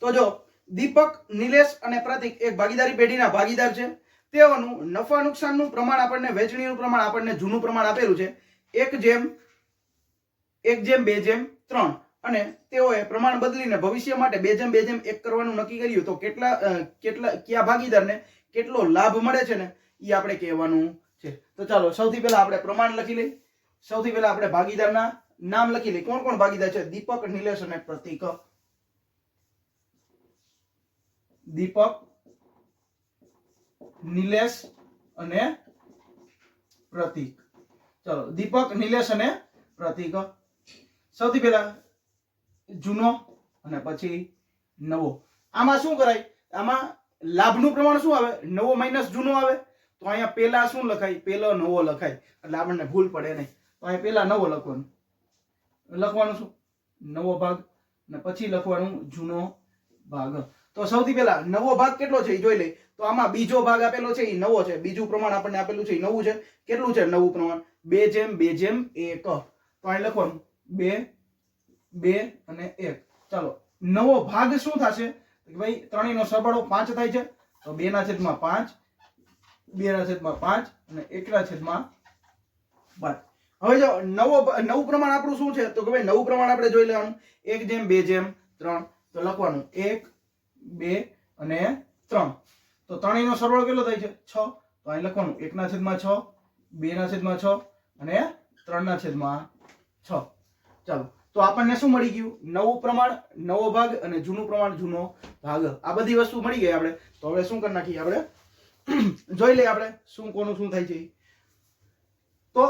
તો જો દીપક, નિલેશ અને પ્રતિક એક ભાગીદારી પેઢીના ભાગીદાર છે. તેઓનું નફા નુકસાનનું પ્રમાણ આપણને, વેચણીનું પ્રમાણ આપણને જૂનું પ્રમાણ આપેલું છે 1:2:3, અને તેઓએ પ્રમાણ બદલીને ભવિષ્ય માટે 2:2:1 કરવાનું નક્કી કર્યું. તો કયા ભાગીદારને કેટલો લાભ મળે છે ને એ આપણે કહેવાનું છે. તો ચાલો સૌથી પહેલા આપણે પ્રમાણ લખી લઈએ. સૌથી પહેલા આપણે ભાગીદારના નામ લખી લઈએ. કોણ કોણ ભાગીદાર છે? દીપક, નિલેશ અને પ્રતિક. દીપક, નિલેશ અને પ્રતિક. ચલો દીપક, નિલેશ અને પ્રતિક. સૌથી પહેલા જૂનો અને પછી નવો. આમાં શું કરાય? આમાં લાભનું પ્રમાણ શું આવે? નવો માઇનસ જૂનો આવે. તો અહીંયા પહેલા શું લખાય? પહેલો નવો લખાય એટલે આપણને ભૂલ પડે નહીં. તો અહીંયા પહેલા નવો લખવાનું શું? નવો ભાગ, અને પછી લખવાનું જૂનો ભાગ. તો સૌથી પહેલા નવો ભાગ કેટલો છે એ જોઈ લઈ. તો આમાં બીજો ભાગ આપેલો છે એ નવો છે. બીજું પ્રમાણ આપણને આપેલું છે એ નવું છે. કેટલું છે નવું પ્રમાણ? 2:2:1. તો અહીં લખવાનું 2, 2 અને 1. ચાલો નવો ભાગ શું થશે? ભાઈ ત્રણેયનો સરવાળો 5 થાય છે. તો 2/5, 2/5 અને 1/5. હવે જો નવું પ્રમાણ આપણું શું છે? તો કે ભાઈ નવું પ્રમાણ આપણે જોઈ લેવાનું 1:2:3. તો લખવાનું 1, 2 અને 3. તો ત્રણેયનો સરવાળો કેટલો થાય છે? 6. તો અહીં લખવાનું 1/6, 2/6 અને 3/6. ચાલો તો આપણને શું મળી ગયું? નવું પ્રમાણ, નવો ભાગ અને જૂનું પ્રમાણ, જૂનો ભાગ. આ બધી વસ્તુ મળી ગઈ આપણે. તો હવે શું કરી નાખીએ? આપણે જોઈ લઈએ આપણે શું કોનું શું થાય છે. તો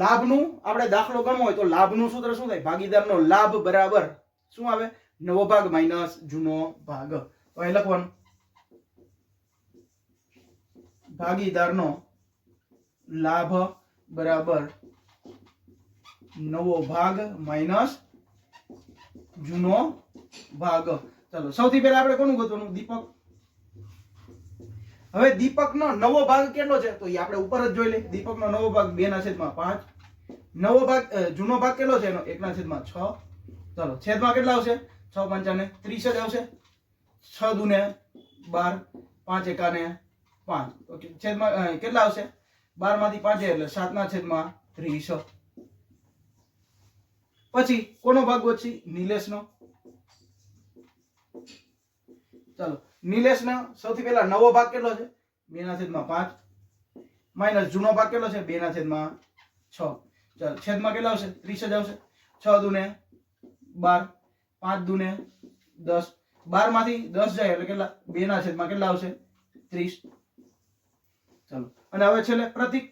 લાભનું આપણે દાખલો ગણવો હોય તો લાભનું સૂત્ર શું થાય? ભાગીદારનો લાભ બરાબર શું આવે? નવો ભાગ માઇનસ જૂનો ભાગ. તો અહીં લખવાનું ભાગીદારનો લાભ બરાબર નવો ભાગ માઇનસ જૂનો ભાગ. ચાલો સૌથી પહેલા આપણે કોનું ગોતવાનું? દીપક. હવે દીપકનો નવો ભાગ કેટલો છે? તો એ આપણે ઉપર જ જોઈ લઈએ. દીપકનો નવો ભાગ 2/5 નવો ભાગ જૂનો ભાગ કેટલો છે એનો 1/6. ચાલો છેદમાં કેટલા આવશે 6 પંચાને 30 જ આવશે. 6 દુને 12, 5 એકાને 5. ઓકે છેદમાં કેટલા આવશે 12 માંથી 5 એટલે 7/30. પછી કોનો ભાગ વધશે નિલેશનો. ચાલો નિલેશનો સૌથી પહેલા નવો ભાગ કેટલો છે 2/5 માઈનસ જૂનો ભાગ કેટલો છે 2/6. ચાલો છેદમાં કેટલા આવશે 30 જ આવશે. 6 દુને 12, 5 દુને 10, 12 માંથી 10 જાય એટલે કેટલા 2/6 કેટલા આવશે 30. ચાલો અને હવે છેલ્લે પ્રતીક.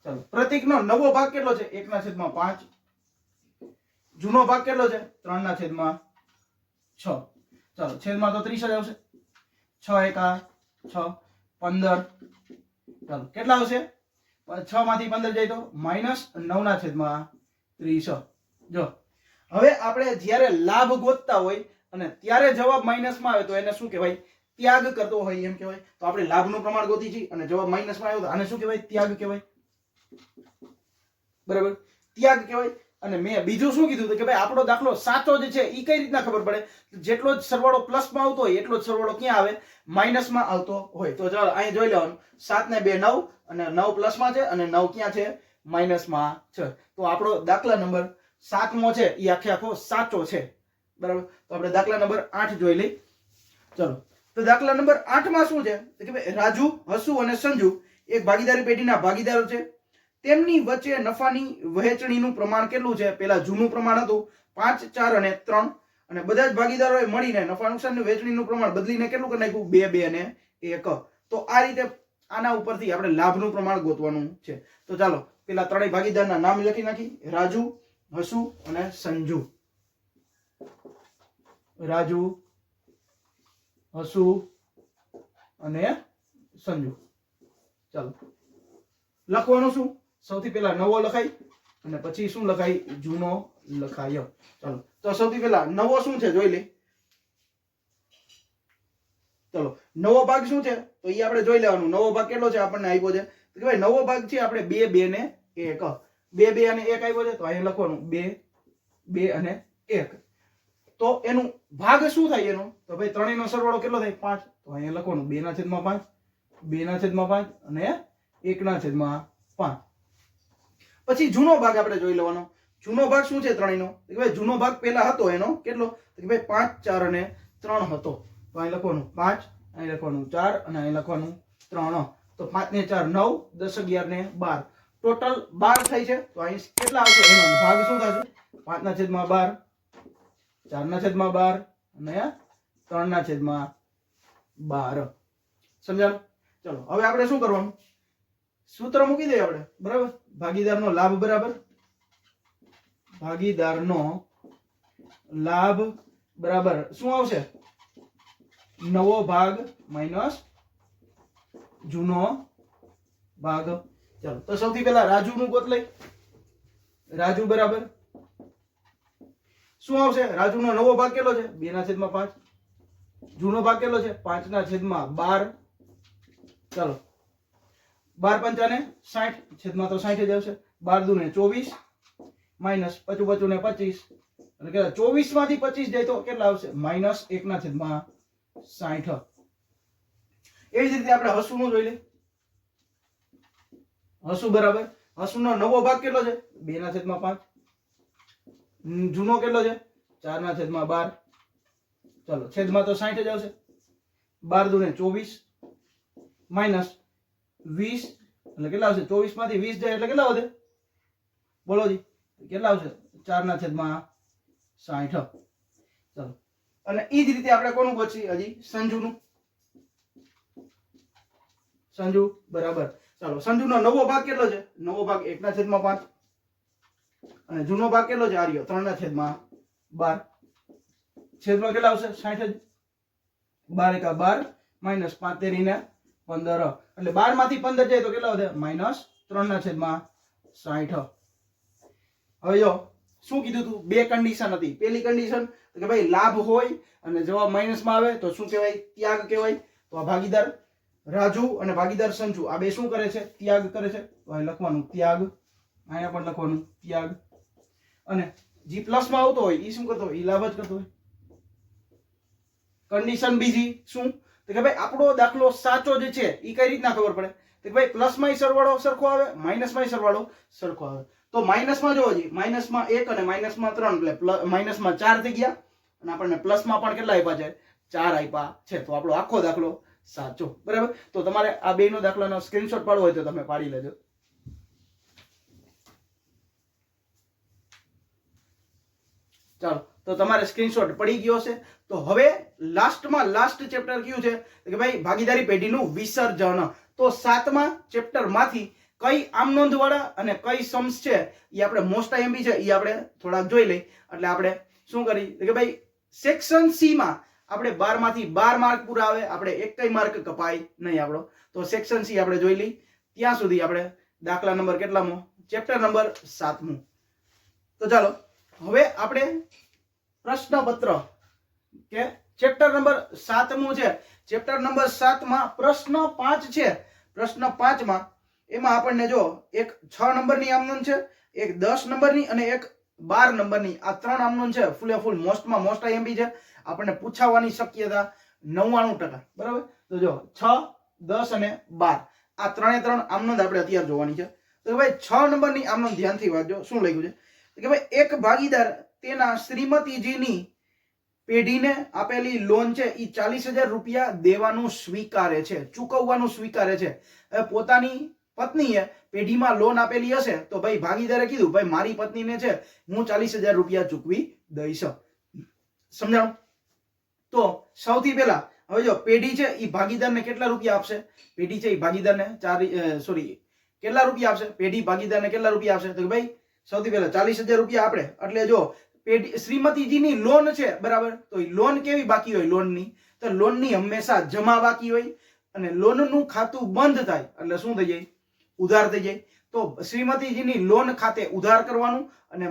ચાલો પ્રતીકનો નવો ભાગ કેટલો છે 1/5. જૂનો ભાગ કેટલો છે 3/6. ચાલો છેદમાં તો 30 જ આવશે. 6 એકા 6, 15. ચાલો કેટલા આવશે 6 માંથી 15 જાય તો -9/30. જો હવે આપણે જ્યારે લાભ ગોતતા હોય અને ત્યારે જવાબ માઇનસમાં આવે તો એને શું કહેવાય ત્યાગ કરતો હોય એમ કહેવાય. તો આપણે લાભનું પ્રમાણ ગોતી છીએ અને જવાબ માઇનસમાં આવ્યો તો આને શું કહેવાય ત્યાગ કહેવાય. બરાબર ત્યાગ કહેવાય. અને મેં બીજું શું કીધું કે ભાઈ આપણો દાખલો સાચો જ છે એ કઈ રીતના ખબર પડે જેટલો જ સરવાળો પ્લસમાં આવતો હોય એટલો જ સરવાળો ક્યાં આવે માઇનસમાં આવતો હોય. તો ચાલો અહીં જોઈ લેવાનું 7 ને 2 9 અને 9 પ્લસમાં છે અને 9 ક્યાં છે માઇનસમાં છે. તો આપણો દાખલા નંબર 7મો છે એ આખો સાચો છે. બરાબર તો આપણે દાખલા નંબર 8 જોઈ લઈ. ચલો તો દાખલા નંબર 8 માં શું છે કે ભાઈ રાજુ, હસુ અને સંજુ એક ભાગીદારી પેઢીના ભાગીદારો છે. તેમની વચ્ચે નફાની વહેંચણીનું પ્રમાણ કેટલું છે પેલા જૂનું પ્રમાણ હતું 5, 4 અને 3 અને બધા જ ભાગીદારોએ મળીને નફા નુકસાનની વહેંચણીનું પ્રમાણ બદલીને કેટલું કરી નાખ્યું 2, 2 અને 1. તો આ રીતે આના ઉપરથી આપણે લાભનું પ્રમાણ ગોતવાનું છે. તો ચાલો પેલા ત્રણેય ભાગીદારના નામ લખી નાખી રાજુ, હસુ અને સંજુ. રાજુ, હસુ અને સંજુ. ચાલો લખવાનું શું સૌથી પહેલા નવો લખાય અને પછી શું લખાય જૂનો લખાય. ચાલો તો સૌથી પહેલા નવો શું છે જોઈ લે. ચલો નવો ભાગ શું છે તો એ આપણે જોઈ લેવાનું. નવો ભાગ કેટલો છે આપણને આપ્યો છે તો કે ભાઈ નવો ભાગ છે આપણે 2, 2 ને 1. 2, 2 અને 1 આવ્યો છે તો અહીંયા લખવાનું 2, 2 અને 1. તો એનું ભાગ શું થાય એનો તો ભાઈ ત્રણેયનો સરવાળો કેટલો થાય 5. તો અહીંયા લખવાનું 2/5, 2/5 અને 1/5. પછી જૂનો ભાગ આપણે જોઈ લેવાનો. જૂનો ભાગ શું છે ત્રણેયનો કે ભાઈ જૂનો ભાગ પહેલા હતો એનો કેટલો કે ભાઈ 5, 4 અને 3 હતો. તો અહીં લખવાનું 5, અહીં લખવાનું 4 અને અહીં લખવાનું 3. તો 5 ને 4 9, 10, 11 ને 12 ટોટલ 12 થાય છે. તો અહીં કેટલા આવશે એનો ભાગ શું થશે 5/12, 4/12 અને 3/12. સમજાણું. ચલો હવે આપણે શું કરવાનું સૂત્ર મૂકી દઈએ આપણે. બરાબર ભાગીદારનો લાભ બરાબર ભાગીદારનો લાભ બરાબર શું આવશે નવો ભાગ માઈનસ જૂનો ભાગ. ચાલો તો સૌથી પહેલા રાજુ નું ગોત લઈ. રાજુ બરાબર શું આવશે રાજુનો નવો ભાગ કેટલો છે 2/5. જૂનો ભાગ કેટલો છે 5/12. ચાલો 12 પંચાને 60 છેદમાં તો 60 જ આવશે. 12 દુને 24 માઈનસ 55 ને 25 એટલે કેટલા 24 માંથી 25 જાય તો કેટલા આવશે -1/60. એવી જ રીતે આપણે હસુનું જોઈ લઈએ. હસુ બરાબર હસુનો નવો ભાગ કેટલો છે 2/5. જૂનો કેટલો છે 4/12. ચલો છેદમાં તો 60 જ આવશે. 12 દુને 24 માઈનસ 20 એટલે કેટલા આવશે 24 માંથી 20 જાય એટલે કેટલા વધે બોલો જી કેટલા આવશે 4/60. ચલો અને એ જ રીતે આપણે કોનું ગોતશી હજી સંજુનું. સંજુ બરાબર ચાલો સંજુનો નવો ભાગ કેટલો છે નવો ભાગ 1/5 અને જૂનો ભાગ કેટલો છે આર્યો 3/12. છેદમાં કેટલા આવશે 60 જ. 12 એકા 12 માઈનસ 5 તેરી ને 15 એટલે 12 માંથી 15 જાય તો કેટલા વધે -3/60. હવે જો શું કીધું તું બે કન્ડિશન હતી. પહેલી કન્ડિશન કે ભાઈ લાભ હોય અને જવાબ માઈનસમાં આવે તો શું કહેવાય ત્યાગ કહેવાય. તો આ ભાગીદાર રાજુ અને ભાગીદાર સંજુ આ બે શું કરે છે? ત્યાગ કરે છે. તો અહીં લખવાનું ત્યાગ, અહીંયા પણ લખવાનું ત્યાગ. અને જે પ્લસમાં આવતો હોય એ શું કરતો હોય? એ લાભ જ કરતો હોય. કન્ડિશન બીજી શું? તો કે ભાઈ આપણો દાખલો સાચો જ છે એ કઈ રીતના ખબર પડે? તો કે ભાઈ પ્લસમાં સરવાળો સરખો આવે, માઇનસમાં સરવાળો સરખો આવે. તો માઇનસમાં જોવો જી, માઇનસમાં 1 અને માઇનસમાં 3 એટલે માઇનસમાં 4 થઈ ગયા અને આપણને પ્લસમાં પણ કેટલા આપ્યા છે? 4 આપ્યા છે. તો આપણો આખો દાખલો સાચો. બરાબર. તો તમારે આ બેનો દાખલાનો સ્ક્રીનશોટ પાડવો હોય તો તમે પાડી લેજો. ચાલો, તો તમારે સ્ક્રીનશોટ પડી ગયો છે. તો હવે લાસ્ટમાં લાસ્ટ ચેપ્ટર કયું છે કે ભાઈ ભાગીદારી પેઢીનું વિસર્જન. તો 7મા ચેપ્ટર માંથી કઈ આમ નોંધ વાળા અને કઈ સમ્સ છે એ આપણે મોસ્ટ આઈએમપી છે એ આપણે થોડાક જોઈ લઈ. એટલે આપણે શું કરી કે ભાઈ સેક્શન સી માં આપણે 12 માંથી 12 માર્ક પૂરા આવે, આપણે એક કઈ માર્ક કપાય નહીં આપણો. તો સેક્શન સી આપણે જોઈ લઈ. ત્યાં સુધી આપણે દાખલા નંબર કેટલામો? ચેપ્ટર નંબર 7મું. તો ચાલો હવે આપણે પ્રશ્નપત્ર કે ચેપ્ટર નંબર 7મું છે. ચેપ્ટર નંબર 7 માં પ્રશ્ન 5 છે. પ્રશ્ન 5 માં એમાં આપણને જો એક 6 નંબરની આમનોંધ છે, એક 10 નંબરની અને એક 12 નંબરની. આ 3 આમનોંધ છે. ફૂલે ફૂલ મોસ્ટમાં મોસ્ટ આઈએમપી છે. આપણને પૂછાવાની શક્યતા 99%. બરાબર. તો જો 6, 10 અને 12 આ 3 આમનોંધ આપણે અત્યારે જોવાની છે. તો ભાઈ 6 નંબરની આમનોંધ ધ્યાનથી વાંચજો. શું લખ્યું છે કે ભાઈ એક ભાગીદાર તેના શ્રીમતીજીની પેઢીને આપેલી લોન છે એ 40,000 રૂપિયા દેવાનું સ્વીકારે છે, ચૂકવવાનું સ્વીકારે છે. પોતાની પત્નીએ પેઢીમાં લોન આપેલી હશે તો ભાઈ ભાગીદારે કીધું ભાઈ મારી પત્નીને છે હું 40,000 રૂપિયા ચૂકવી દઈશ. સમજાણું? તો સૌથી પહેલા હવે જો પેઢી છે એ ભાગીદારને કેટલા રૂપિયા આપશે? પેઢી છે એ ભાગીદારને કેટલા રૂપિયા આપશે? પેઢી ભાગીદારને કેટલા રૂપિયા આપશે? તો ભાઈ સૌથી પહેલા 40,000 રૂપિયા આપણે. એટલે જો પેઢી શ્રીમતીજીની લોન છે, બરાબર. તો એ લોન કેવી બાકી હોય? લોનની તો લોનની હંમેશા જમા બાકી હોય અને લોનનું ખાતું બંધ થાય એટલે શું થઈ જાય? ઉધાર થઈ જાય. તો શ્રીમતીજીની લોન ખાતે ઉધાર કરવાનું અને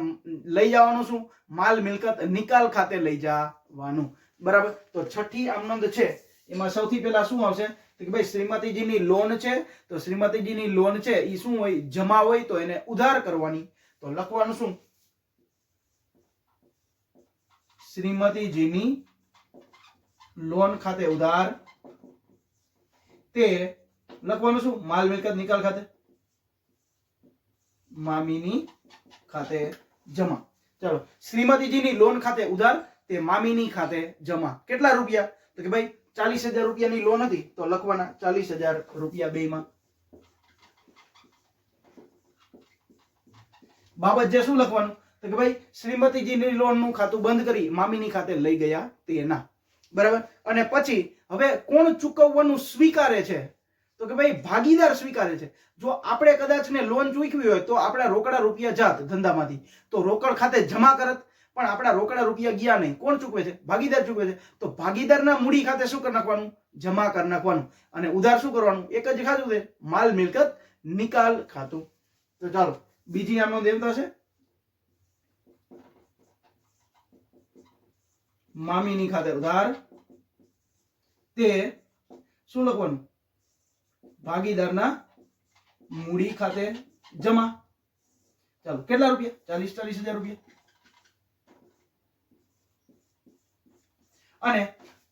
લઈ જવાનું શું? માલ મિલકત નિકાલ ખાતે લઈ જવાનું. બરાબર. તો છઠ્ઠી આમનોંધ છે એમાં સૌથી પહેલા શું આવશે કે ભાઈ શ્રીમતીજીની લોન છે. તો શ્રીમતીજીની લોન છે એ શું હોય? જમા હોય તો એને ઉધાર કરવાની. તો લખવાનું શું? શ્રીમતીજીની લોન ખાતે ઉધાર, તે લખવાનું શું? માલ મિલકત નિકાલ ખાતે, મામીની ખાતે જમા. ચાલો, શ્રીમતીજીની લોન ખાતે ઉધાર, તે મામીની ખાતે જમા. કેટલા રૂપિયા? તો કે ભાઈ 40,000 રૂપિયાની લોન હતી તો લખવાના 40,000 રૂપિયા બેમાં. બાબત જે શું લખવાનું? તો કે ભાઈ શ્રીમતીજીની લોનનું ખાતું બંધ કરી મામીની ખાતે લઈ ગયા તેના. બરાબર. અને પછી હવે કોણ ચૂકવવાનું સ્વીકારે છે? તો કે ભાઈ ભાગીદાર સ્વીકારે છે. જો આપણે કદાચ ને લોન ચૂકવી હોય તો આપણા રોકડા રૂપિયા જાત ધંધામાંથી તો રોકડ ખાતે જમા કરત, પણ આપણા રોકડા રૂપિયા ગયા નહીં. કોણ ચૂકવે છે? ભાગીદાર ચૂકવે છે. તો ભાગીદારના મૂડી ખાતે શું કરી નાખવાનું? જમા કરી નાખવાનું. અને ઉધાર શું કરવાનું? એક જ ખાતું છે, માલ મિલકત નિકાલ ખાતું. તો ચાલો બીજી આમનો દેવતા છે મામીની ખાતે ઉધાર, તે શું લખવાનું? ભાગીદારના મૂડી ખાતે જમા. ચાલો કેટલા રૂપિયા? 40,000 રૂપિયા. અને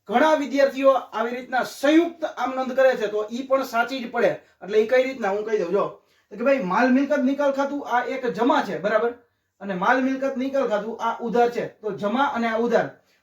ઘણા વિદ્યાર્થીઓ આવી રીતના સંયુક્ત આમનોંધ કરે છે તો ઈ પણ સાચી જ પડે. એટલે ઈ કઈ રીતના હું કહી દઉં. જો કે ભાઈ માલ મિલકત નિકાલ ખાતું આ એક જમા છે, બરાબર. અને માલ મિલકત નિકાલ ખાતું આ ઉધાર છે. તો જમા અને આ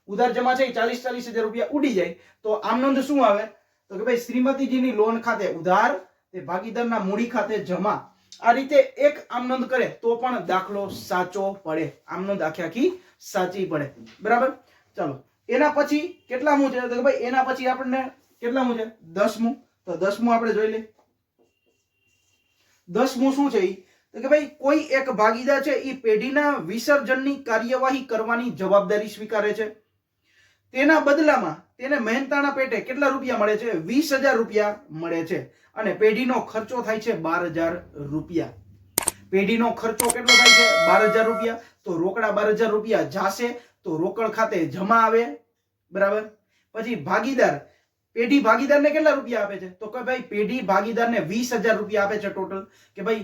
ઉધાર જમા છે 40,000 રૂપિયા ઉડી જાય તો આમનોંધ શું આવે? તો કે ભાઈ શ્રીમતીજીની લોન ખાતે ઉધાર, તે ભાગીદારના મૂડી ખાતે જમા. આ રીતે એક આમનોંધ કરે તો પણ દાખલો સાચો પડે. આમનોંધ આખી સાચી પડે. બરાબર. ચાલો એના પછી કેટલામું છે? તો કે ભાઈ એના પછી આપણને કેટલામું છે? 10મું. તો 10મું આપણે જોઈ લઈએ. 10મું શું છે? તો કે ભાઈ કોઈ એક ભાગીદાર છે એ પેઢીના વિસર્જનની કાર્યવાહી કરવાની જવાબદારી સ્વીકારે છે. તેના બદલામાં તેને મહેનતાણા પેટે કેટલા રૂપિયા મળે છે? 20,000 રૂપિયા મળે છે. અને પેઢીનો ખર્ચો થાય છે 12,000 રૂપિયા. પેઢીનો ખર્ચો કેટલો થાય છે? 12,000 રૂપિયા. તો રોકડા 12,000 રૂપિયા જાશે તો રોકડ ખાતે જમા આવે. બરાબર. પછી ભાગીદાર પેઢી ભાગીદારને કેટલા રૂપિયા આપે છે? તો કે ભાઈ પેઢી ભાગીદારને 20,000 રૂપિયા આપે છે ટોટલ. કે ભાઈ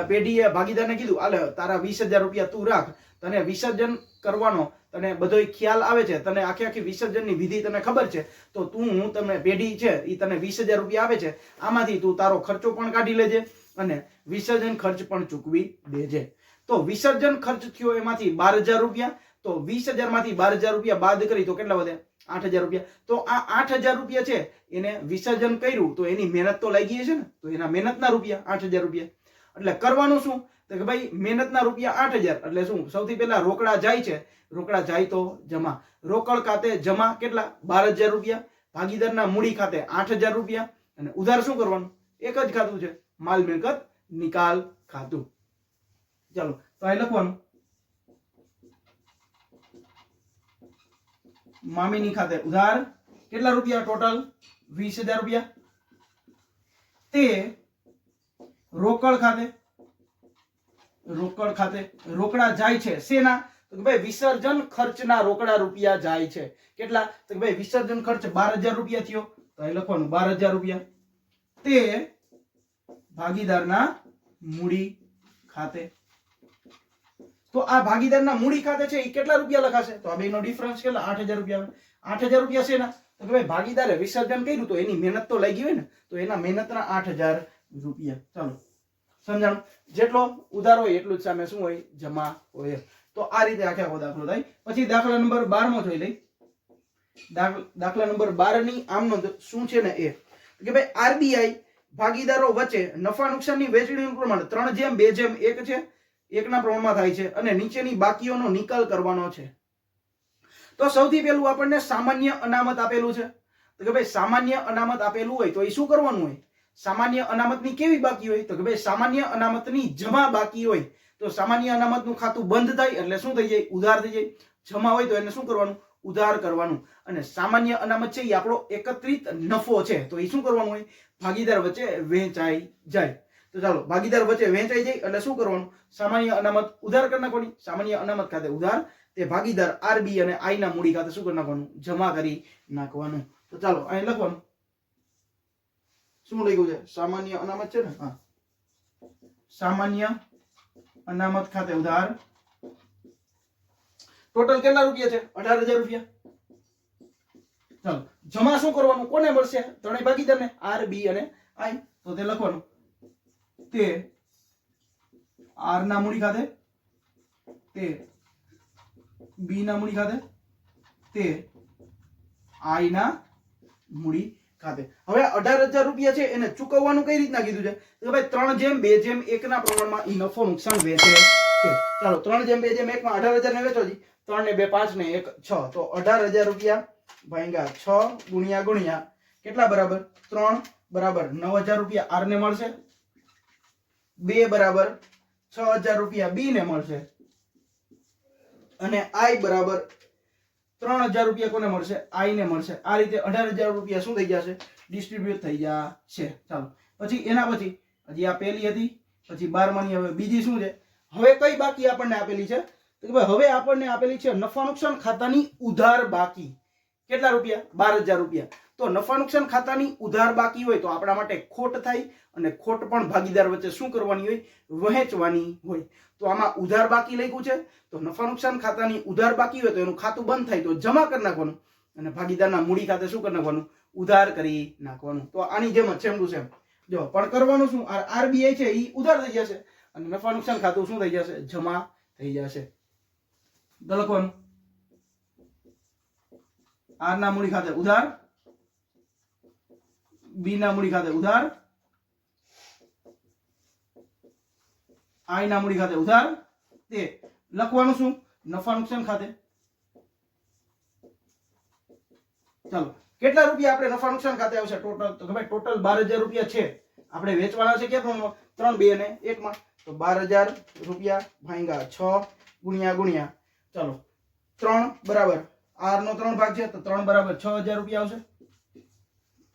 પેઢીએ ભાગીદારને કીધું આલે તારા 20,000 રૂપિયા તું રાખ, તને વિસર્જન કરવાનો તને બધો ખ્યાલ આવે છે, તને આખી વિસર્જનની વિધિ તને ખબર છે, તો હું તમને પેઢી છે એ તને 20,000 રૂપિયા આપે છે, આમાંથી તું તારો ખર્ચો પણ કાઢી લેજે અને વિસર્જન ખર્ચ પણ ચૂકવી દેજે. તો વિસર્જન ખર્ચ થયો એમાંથી 12,000 રૂપિયા. તો 20,000 માંથી 12,000 રૂપિયા બાદ કરી તો કેટલા વધે? 8,000 રૂપિયા. તો આ 8,000 રૂપિયા છે એને વિસર્જન કર્યું તો એની મહેનત તો લાગી છે ને, તો એના મહેનતના રૂપિયા 8,000 રૂપિયા. એટલે કરવાનું શું? તો કે ભાઈ મહેનતના રૂપિયા 8,000 એટલે શું? સૌથી પહેલા રોકડા જાય છે, રોકડા જાય તો જમા. રોકડ ખાતે જમા કેટલા? 12,000 રૂપિયા. ભાગીદારના મૂડી ખાતે 8,000 રૂપિયા. અને ઉધાર શું કરવાનું? એક જ ખાતું છે, માલ મિલકત નિકાલ ખાતું. ચાલો તો અહીં લખવાનું મામીની ખાતે ઉધાર કેટલા રૂપિયા? ટોટલ 20,000 રૂપિયા. તે રોકડ ખાતે રોકડા જાય છે શેના? તો કે ભાઈ વિસર્જન ખર્ચના રોકડા રૂપિયા જાય છે. કેટલા? તો કે ભાઈ વિસર્જન ખર્ચ 12,000 રૂપિયા થયો, તો અહીં લખવાનું 12,000 રૂપિયા. તે ભાગીદારના મૂડી ખાતે. તો આ ભાગીદારના મૂડી ખાતે છે એ કેટલા રૂપિયા લખાશે? તો આ બેનો ડિફરન્સ કેટલા? 8,000 રૂપિયા. 8,000 રૂપિયા છે ને, તો કે ભાઈ ભાગીદારે વિસર્જન કર્યું તો એની મહેનત તો લાગી હોય ને, તો એના મહેનતના 8,000 રૂપિયા. ચાલો સમજાણું? જેટલો ઉધાર હોય એટલું જ સામે શું હોય? જમા હોય. તો આ રીતે આખો દાખલો થાય. પછી દાખલા નંબર 12 જોઈ લઈ. દાખલા નંબર 12 ની આમ નોંધ શું છે ને એ કે ભાઈ આરબીઆઈ ભાગીદારો વચ્ચે નફા નુકસાનની વહેંચણીનું પ્રમાણ 3:2:1 છે, એકના પ્રમાણમાં થાય છે અને નીચેની બાકીઓનો નિકાલ કરવાનો છે. તો સૌથી પહેલું આપણને સામાન્ય અનામત આપેલું છે. તો કે ભાઈ સામાન્ય અનામત આપેલું હોય તો એ શું કરવાનું હોય? સામાન્ય અનામતની કેવી બાકી હોય? તો કે ભાઈ સામાન્ય અનામતની જમા બાકી હોય. તો સામાન્ય અનામતનું ખાતું બંધ થાય એટલે શું થઈ જાય? ઉધાર થઈ જાય. જમા હોય તો એને શું કરવાનું? ઉધાર કરવાનું. અને સામાન્ય અનામત છે એ આપણો એકત્રિત નફો છે, તો એ શું કરવાનું હોય? ભાગીદાર વચ્ચે વહેંચાઈ જાય. તો ચાલો ભાગીદાર વચ્ચે વહેંચાઈ જાય એટલે શું કરવાનું? સામાન્ય અનામત ઉધાર કરી નાખવાની. સામાન્ય અનામત ખાતે ઉધાર, તે ભાગીદાર આરબી અને આઈ ના મૂડી ખાતે શું કરી નાખવાનું? જમા કરી નાખવાનું. તો ચાલો અહીં લખવાનું શું લખ્યું છે? સામાન્ય અનામત છે ને, હા, સામાન્ય અનામત ખાતે ઉધાર ટોટલ કેટલા રૂપિયા છે? 18,000 રૂપિયા. ચાલો જમા શું કરવાનું? કોને મળશે? ત્રણેય ભાગીદારને, આર બી અને આઈ. તો તે લખવાનું તે આર ના મૂડી ખાતે, તે બી ના મૂડી ખાતે, તે આઈ ના મૂડી ખાતે. હવે 18,000 રૂપિયા છે એને ચૂકવવાનું કઈ રીતના કીધું છે? તો ભાઈ 3:2:1 ના પ્રમાણમાં ઈ નફો નુકસાન વેચે છે. ચાલો 3:2:1 માં 18,000 ને વેચો જી. 3 ને 2 5 ને 1 6. તો 18,000 રૂપિયા ભાગ્યા 6 ગુણ્યા કેટલા બરાબર? 3 બરાબર 9,000 રૂપિયા આર ને મળશે. 2 બરાબર 6,000 રૂપિયા બી ને મળશે. અને આઈ બરાબર 3,000 રૂપિયા કોને મળશે? આઈ ને મળશે. આ રીતે 18,000 રૂપિયા શું થઈ જશે? ડિસ્ટ્રીબ્યુટ થઈ જશે. ચાલો પછી એના પછી હજી આ પહેલી હતી, પછી 12માની હવે બીજી શું છે? હવે કઈ બાકી આપણને આપેલી છે? તો કે ભાઈ હવે આપણને આપેલી છે નફા નુકસાન ખાતાની ઉધાર બાકી. કેટલા રૂપિયા? 12,000 રૂપિયા. તો નફા નુકસાન ખાતાની ઉધાર બાકી હોય તો આપણા માટે ખોટ થાય, અને ખોટ પણ ભાગીદાર વચ્ચે શું કરવાની હોય? વહેંચવાની હોય. તો આમાં ઉધાર બાકી લખ્યું છે, તો નફા નુકસાન ખાતાની ઉધાર બાકી હોય તો એનું ખાતું બંધ થાય તો જમા કરી નાખવાનું, અને ભાગીદારના મૂડી ખાતે શું કરી નાખવાનું? ઉધાર કરી નાખવાનું. તો આની જેમ જ સેમ ટુ સેમ જો પણ કરવાનું શું? આરબીઆઈ છે એ ઉધાર થઈ જશે અને નફા નુકસાન ખાતું શું થઈ જશે? જમા થઈ જશે. તો લખવાનું આર ના મૂડી ખાતે ઉધાર, બી ના મૂડી ખાતે ઉધાર, આઈ ના મૂડી ખાતે ઉધાર, તે લખવાનું શું? નફા નુકસાન ખાતે. ચાલો કેટલા રૂપિયા આપણે નફા નુકસાન ખાતે આવશે ટોટલ? તો ભાઈ ટોટલ 12,000 રૂપિયા છે. આપણે વેચવાના છે ક્યાં પ્રમાણમાં? 3, 2 અને 1 માં. તો 12,000 રૂપિયા ભાગ્યા 6 ગુણ્યા ચાલો 3 બરાબર આર નો 3 ભાગ છે તો 3 બરાબર 6,000 રૂપિયા આવશે.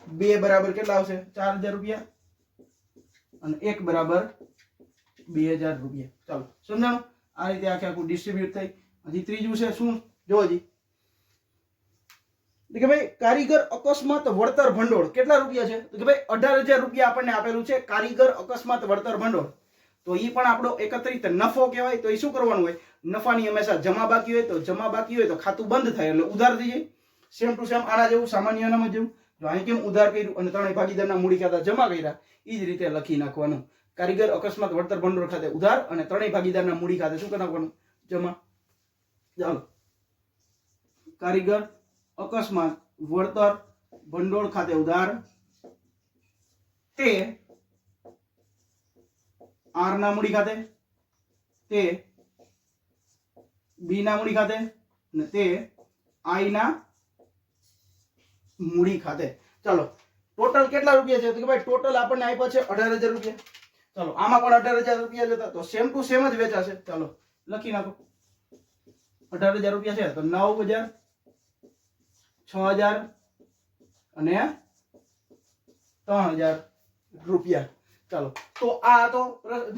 2 બરાબર કેટલા આવશે? 4,000 રૂપિયા. અને 1 બરાબર 2,000 રૂપિયા. ચાલો સમજાણું? આ રીતે આખું ડિસ્ટ્રીબ્યુટ થઈ. હજી ત્રીજું છે શું? જો હજી કે ભાઈ કારીગર અકસ્માત વળતર ભંડોળ કેટલા રૂપિયા છે? તો કે ભાઈ 18,000 રૂપિયા આપણને આપેલું છે કારીગર અકસ્માત વળતર ભંડોળ. તો એ પણ આપણો એકત્રિત નફો કહેવાય. તો એ શું કરવાનું હોય? નફાની હંમેશા જમા બાકી હોય તો જમા બાકી હોય તો ખાતું બંધ થાય એટલે ઉધાર થઈ જાય. સેમ ટુ સેમ આના જેવું, સામાન્ય અનામત જેવું. જો અહીં કેમ ઉધાર કર્યું અને ત્રણેય ભાગીદારના મૂડી ખાતા જમા કર્યા, એ જ રીતે લખી નાખવાનું. કારીગર અકસ્માત વળતર ભંડોળ ખાતે ઉધાર અને ત્રણેય ભાગીદારના મૂડી ખાતે શું કરી નાખવાનું? જમા. ચાલો, કારીગર અકસ્માત વળતર ભંડોળ ખાતે ઉધાર તે આર ના મૂડી ખાતે, તે બી ના મૂડી ખાતે અને તે આઈ ના મૂડી ખાતે. ચાલો, ટોટલ કેટલા રૂપિયા છે? તો કે ભાઈ ટોટલ આપણને આપ્યા છે 18,000 રૂપિયા. ચાલો, આમાં પણ 18,000 રૂપિયા જ હતા તો સેમ ટુ સેમ જ વેચાશે. ચાલો લખી નાખો. 18,000 રૂપિયા છે તો 9,000, 6,000 અને 3,000 રૂપિયા. ચાલો, તો આ તો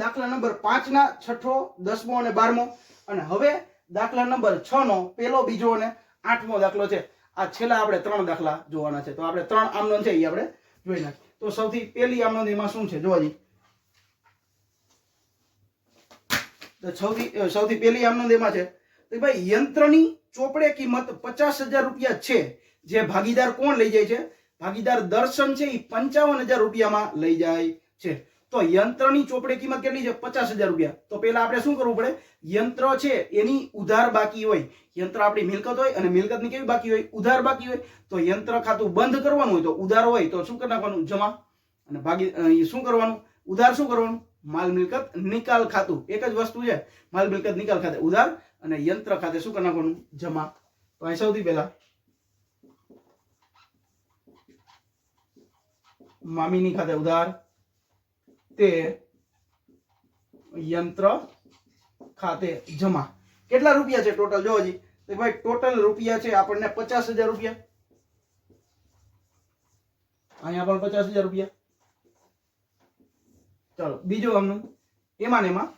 દાખલા નંબર 5 ના 6, 10મો અને 12મો. અને હવે દાખલા નંબર 6 નો પહેલો, બીજો અને 8મો દાખલો છે. આ છેલ્લા આપણે 3 દાખલા જોવાના છે. તો આપણે 3 આમનોંધ છે એ આપણે જોઈ નાખીએ. તો સૌથી પહેલી આમનોંધ એમાં શું છે જોવાજી. તો સૌથી પહેલી આમનોંધ એમાં છે તો ભાઈ યંત્રની ચોપડે કિંમત 50,000 રૂપિયા છે, જે ભાગીદાર કોણ લઈ જાય છે? ભાગીદાર દર્શન છે એ 55,000 રૂપિયામાં લઈ જાય છે. તો યંત્રની ચોપડે કિંમત કેટલી છે? 50,000 રૂપિયા. તો પહેલા આપણે શું કરવું પડે? યંત્ર છે એની ઉધાર બાકી હોય. યંત્ર આપણી મિલકત હોય અને મિલકતની કેવી બાકી હોય? ઉધાર બાકી હોય. તો યંત્ર ખાતું બંધ કરવાનું હોય તો ઉધાર હોય તો શું કરી નાખવાનું? જમા. અને શું કરવાનું? ઉધાર શું કરવાનું? માલ મિલકત નિકાલ ખાતું. એક જ વસ્તુ છે, માલ મિલકત નિકાલ ખાતે ઉધાર અને યંત્ર ખાતે શું કરી નાખવાનું? જમા. તો અહીં સૌથી પહેલા મામીની ખાતે ઉધાર તે યંત્ર ખાતે જમા. કેટલા રૂપિયા છે ટોટલ? જોવો જી. તો ભાઈ ટોટલ રૂપિયા છે આપણને 50,000 રૂપિયા. અહીંયા પણ 50,000 રૂપિયા. ચાલો, બીજો આમનું એમાં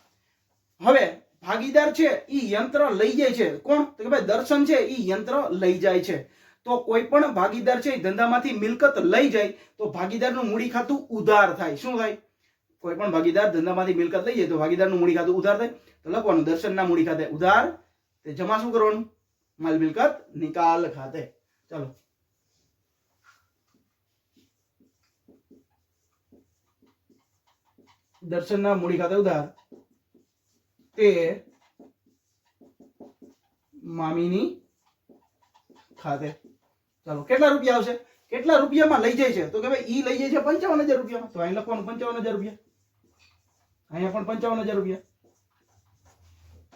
હવે ભાગીદાર છે ઈ યંત્ર લઈ જાય છે. કોણ? તો કે ભાઈ દર્શન છે ઈ યંત્ર લઈ જાય છે. તો કોઈ પણ ભાગીદાર છે ધંધામાંથી મિલકત લઈ જાય તો ભાગીદારનું મૂડી ખાતું ઉધાર થાય. શું થાય? કોઈ પણ ભાગીદાર ધંધામાંથી મિલકત લઈ જાય તો ભાગીદારનું મૂડી ખાતું ઉધાર થાય. તો લખવાનું દર્શનના મૂડી ખાતે ઉધાર, તે જમા શું કરવાનું? માલ મિલકત નિકાલ ખાતે. ચાલો, દર્શનના મૂડી ખાતે ઉધાર તે મામીની ખાતે. ચાલો, કેટલા રૂપિયા આવશે? કેટલા રૂપિયામાં લઈ જાય છે? તો કે ભાઈ ઈ લઈ જાય છે 55,000 રૂપિયામાં. તો અહીં લખવાનું 55,000 રૂપિયા. અહીંયા પણ 55,000 રૂપિયા.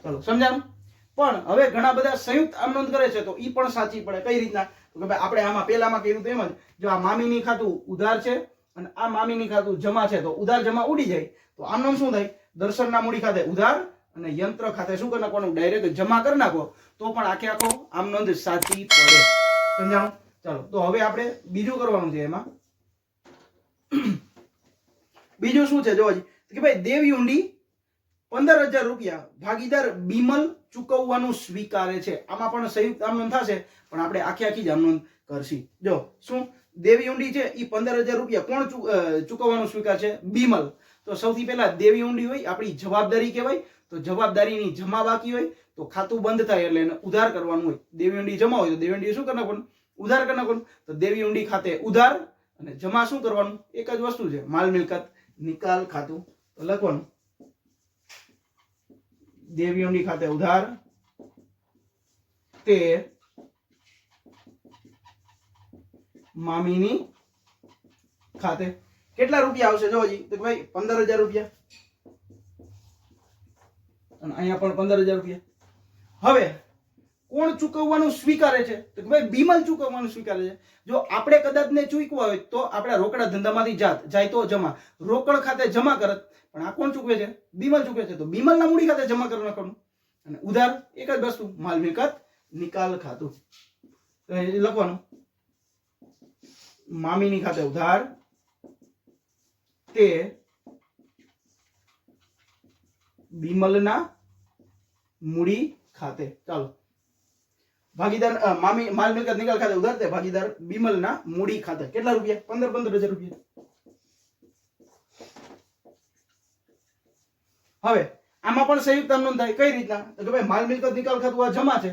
ચાલો, સમજાણું? પણ હવે ઘણા બધા સંયુક્ત આમનોંધ કરે છે તો ઈ પણ સાચી પડે. કઈ રીતના? તો કે ભાઈ આપણે આમાં પહેલામાં કર્યું તો એમ જ, જો આ મામીની ખાતું ઉધાર છે અને આ મામીની ખાતું જમા છે તો ઉધાર જમા ઉડી જાય. તો આમનું શું થાય? દર્શનના મૂડી ખાતે ઉધાર અને યંત્ર ખાતે શું કરી નાખવાનું? ડાયરેક્ટ જમા કરી નાખો તો પણ આખો આમનોંધ સાચી પડે. સમજાણું? ચાલો, તો હવે આપણે બીજું કરવાનું છે. એમાં બીજું શું છે જોવાજી કે ભાઈ દેવી ઊંડી 15,000 રૂપિયા ભાગીદાર બીમલ ચૂકવવાનું સ્વીકારે છે. આમાં પણ સંયુક્ત આમનોંધ થશે પણ આપણે આખી જ આમનોંધ કરશી. જો શું દેવી ઊંડી છે એ 15,000 રૂપિયા કોણ ચૂકવવાનું સ્વીકારશે? બીમલ. તો સૌથી પહેલા દેવી ઊંડી હોય આપણી જવાબદારી કહેવાય. તો જવાબદારીની જમા બાકી હોય તો ખાતું બંધ થાય એટલે એને ઉધાર કરવાનું હોય. દેવી ઊંડી જમા હોય તો દેવી ઊંડી શું કરી નાખવાનું? ઉધાર કરી નાખવાનું. તો દેવી ઊંડી ખાતે ઉધાર અને જમા શું કરવાનું? એક જ વસ્તુ છે, માલ મિલકત નિકાલ ખાતું. તો લખવાનું દેવી ઊંડી ખાતે ઉધાર તે મામીની ખાતે. કેટલા રૂપિયા આવશે જોજી? તો ભાઈ 15,000 રૂપિયા અને અહીંયા પણ 15,000 રૂપિયા. હવે કોણ ચૂકવવાનું સ્વીકારે છે? તો ભાઈ બીમલ ચૂકવવાનું સ્વીકારે છે. જો આપણે કદાચ ને ચૂકવા હોય તો આપણે રોકડા ધંધામાંથી જાય તો જમા, રોકડ ખાતે જમા કરત. પણ આ કોણ ચૂકવે છે? બીમલ ચૂકવે છે. તો બીમલના મૂડી ખાતે જમા કરી નાખવાનું. અને ઉધાર એક જ વસ્તુ, માલ મિલકત નિકાલ ખાતું. તો લખવાનું મામીની ખાતે ઉધાર તે બીમલના મૂડી ખાતે. ચાલો, ભાગીદાર માલ મિલકત નિકાલ ખાતે ઉધાર તે ભાગીદાર બિમલના મૂડી ખાતે કેટલા રૂપિયા? 15,000 રૂપિયા. હવે આમાં પણ સંયુક્ત આમ નોંધ થાય. કઈ રીતના? તો કે ભાઈ માલ મિલકત નિકાલ ખાતું આ જમા છે,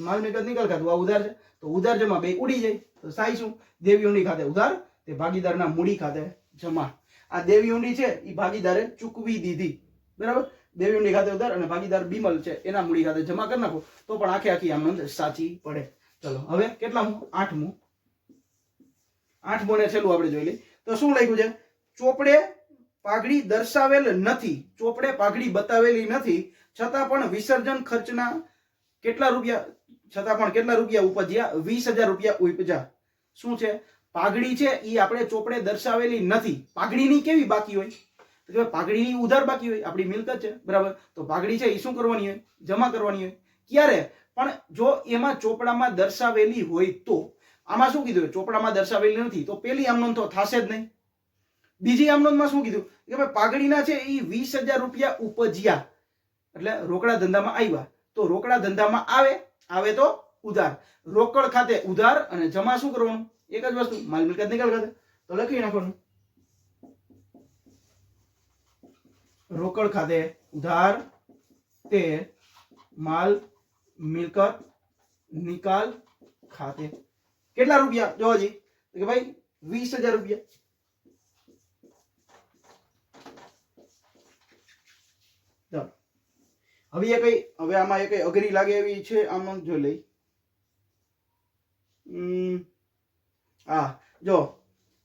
માલ મિલકત નિકાલ ખાતું આ ઉધાર છે, તો ઉધાર જમા બે ઉડી જાય. તો સાઈ શું? દેવી ઊંડી ખાતે ઉધાર તે ભાગીદારના મૂડી ખાતે જમા. આ દેવી ઊંડી છે એ ભાગીદારે ચૂકવી દીધી, બરાબર. દેવી ઊંડી ખાતે ઉધાર અને ભાગીદાર બિમલ છે એના મૂડી ખાતે જમા કરી નાખો તો પણ આખી આમ નોંધ સાચી પડે. ચલો હવે કેટલામું? 8મું. 8મું ને છેલ્લું આપણે જોઈ લઈએ. તો શું લખ્યું છે? ચોપડે પાઘડી દર્શાવેલ નથી, ચોપડે પાઘડી બતાવેલી નથી, છતાં પણ વિસર્જન ખર્ચના કેટલા રૂપિયા, છતાં પણ કેટલા રૂપિયા ઉપજ્યા? 20,000 રૂપિયા ઉપજ્યા. શું છે? પાઘડી છે એ આપણે ચોપડે દર્શાવેલી નથી. પાઘડીની કેવી બાકી હોય? તો પાઘડીની ઉધાર બાકી હોય, આપણી મિલકત છે, બરાબર. તો પાઘડી છે એ શું કરવાની હોય? જમા કરવાની હોય. ક્યારે? પણ જો એમાં ચોપડામાં દર્શાવેલી હોય તો. આમાં શું કીધું? ચોપડામાં દર્શાવેલી નથી તો પેલી આમ નોંધ તો થશે જ નહીં. બીજી આમ નોંધમાં શું કીધું? કે ભાઈ પાઘડીના છે એ 20,000 રૂપિયા ઉપજ્યા એટલે રોકડા ધંધામાં આવ્યા. તો રોકડા ધંધામાં આવે તો ઉધાર, રોકડ ખાતે ઉધાર અને જમા શું કરવાનું? એક જ વસ્તુ, માલ મિલકત નિકાલ ખાતે. તો લખી નાખવાનું રોકડ ખાતે ઉધાર તે માલ મિલકત નિકાલ ખાતે કેટલા રૂપિયા? જો હજી કે ભાઈ 20,000 રૂપિયા. હવે આમાં એ કઈ અઘરી લાગે એવી છે? આમ જોઈ લઈ. જો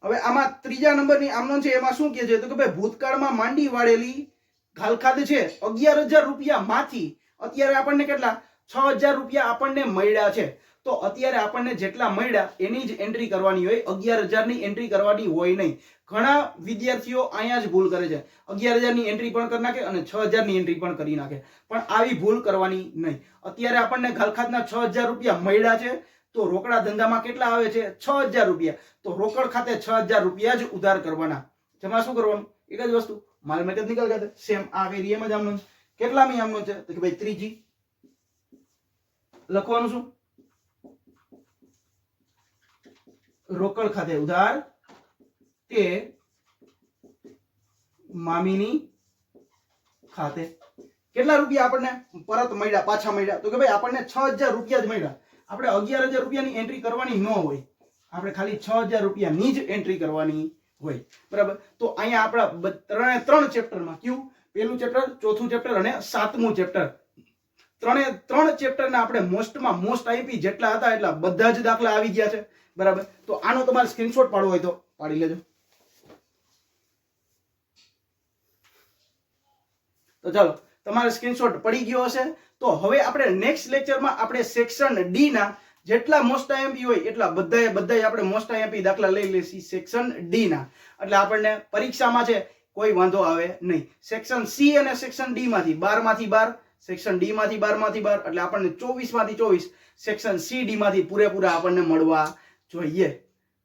હવે આમાં ત્રીજા નંબરની આમનો છે એમાં શું કહે છે? તો કે ભાઈ ભૂતકાળમાં માંડી વાળેલી ઘાલખાદ છે 11,000 રૂપિયા માંથી અત્યારે આપણને કેટલા? 6,000 રૂપિયા આપણને મળ્યા છે. તો અત્યારે આપણને જેટલા મળ્યા એની જ એન્ટ્રી કરવાની હોય, 11,000 ની એન્ટ્રી કરવાની હોય નહીં. ઘણા વિદ્યાર્થીઓ અહીંયા જ ભૂલ કરે છે, 11,000 ની એન્ટ્રી પણ કરી નાખે અને 6,000 ની એન્ટ્રી પણ કરી નાખે. પણ આવી ભૂલ કરવાની નહીં. અત્યારે આપણને ઘાલખાદના 6,000 રૂપિયા મળ્યા છે તો રોકડા ધંધામાં કેટલા આવે છે? 6,000 રૂપિયા. તો રોકડ ખાતે 6,000 રૂપિયા જ ઉધાર કરવાના. જમા શું કરવાનું? એક જ વસ્તુ, માલ મિલકત નિકાલ ખાતે. સેમ આ કઈ એમ જ આમનો. કેટલામી આમનો છે? તો કે ભાઈ ત્રીજી. લખવાનું શું? રોકડ ખાતે ઉધાર તે મામીની ખાતે કેટલા રૂપિયા આપણને પરત મળ્યા, પાછા મળ્યા? તો કે ભાઈ આપણને 6,000 રૂપિયા જ મળ્યા. આપણે 11,000 રૂપિયાની એન્ટ્રી કરવાની ન હોય, આપણે ખાલી 6,000 રૂપિયાની જ એન્ટ્રી કરવાની હોય, બરાબર. તો અહીંયા આપણા ત્રણ ચેપ્ટરમાં કયું? પહેલું ચેપ્ટર, ચોથું ચેપ્ટર અને 7મું ચેપ્ટર. ત્રણ ચેપ્ટરના આપણે મોસ્ટમાં મોસ્ટ આઈપી જેટલા હતા એટલા બધા જ દાખલા આવી ગયા છે, બરાબર. તો આનો તમારે સ્ક્રીનશોટ પાડવો હોય તો પાડી લેજો. તો ચાલો, તમારે સ્ક્રીનશોટ પડી ગયો હશે. તો હવે આપણે નેક્સ્ટ લેક્ચરમાં આપણે સેક્શન ડી ના જેટલા મોસ્ટ આઈએમપી હોય એટલા બધાય આપણે મોસ્ટ આઈએમપી દાખલા લઈ લેસી સેક્શન ડી ના. એટલે આપણને પરીક્ષામાં છે કોઈ વાંધો આવે નહીં. સેક્શન સી અને સેક્શન ડી માંથી 12 માંથી 12, સેક્શન ડી માંથી 12 માંથી 12, એટલે આપણને 24 માંથી 24 સેક્શન સી ડી માંથી પૂરેપૂરા આપણને મળવા જોઈએ,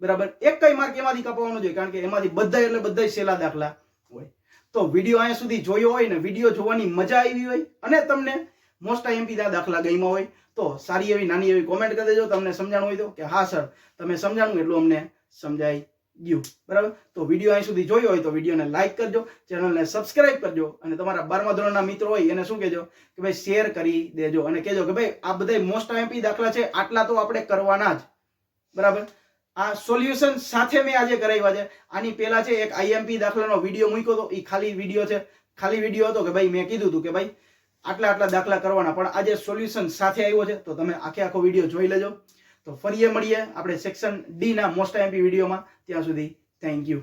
બરાબર. એક કઈ માર્ક એમાંથી કપાવવાનો જોઈએ કારણ કે એમાંથી બધા સેલા દાખલા હોય. તો વિડીયો અહીંયા સુધી જોયો હોય ને વિડીયો જોવાની મજા આવી હોય અને તમને મોસ્ટ આઈએમપી દાખલા ગમ્યા હોય તો સારી એવી નાની એવી કોમેન્ટ કરી દેજો. તમને સમજાણું હોય તો કે હા સર તમે સમજાણું એટલું અમને સમજાઈ ગયું, બરાબર. તો વિડીયો અહીં સુધી જોયો હોય તો વિડીયોને લાઈક કરજો, ચેનલને સબસ્ક્રાઇબ કરજો અને તમારા 12મા ધોરણના મિત્રો હોય એને શું કહેજો કે ભાઈ શેર કરી દેજો અને કહેજો કે ભાઈ આ બધા મોસ્ટ આઈએમપી દાખલા છે આટલા તો આપણે કરવાના જ, બરાબર. આ સોલ્યુશન સાથે મેં આજે કરાવ્યા છે. આની પહેલા છે એક આઈએમપી દાખલાનો વિડીયો મૂક્યો હતો, એ ખાલી વિડીયો છે, ખાલી વિડીયો હતો કે ભાઈ મેં કીધું હતું કે ભાઈ આટલા દાખલા કરવાના, પણ આજે સોલ્યુશન સાથે આવ્યો છે તો તમે આખો વિડીયો જોઈ લેજો. તો ફરીએ મળીએ આપણે સેક્શન ડી ના મોસ્ટ આઈએમપી વિડીયોમાં. ત્યાં સુધી થેન્ક યુ.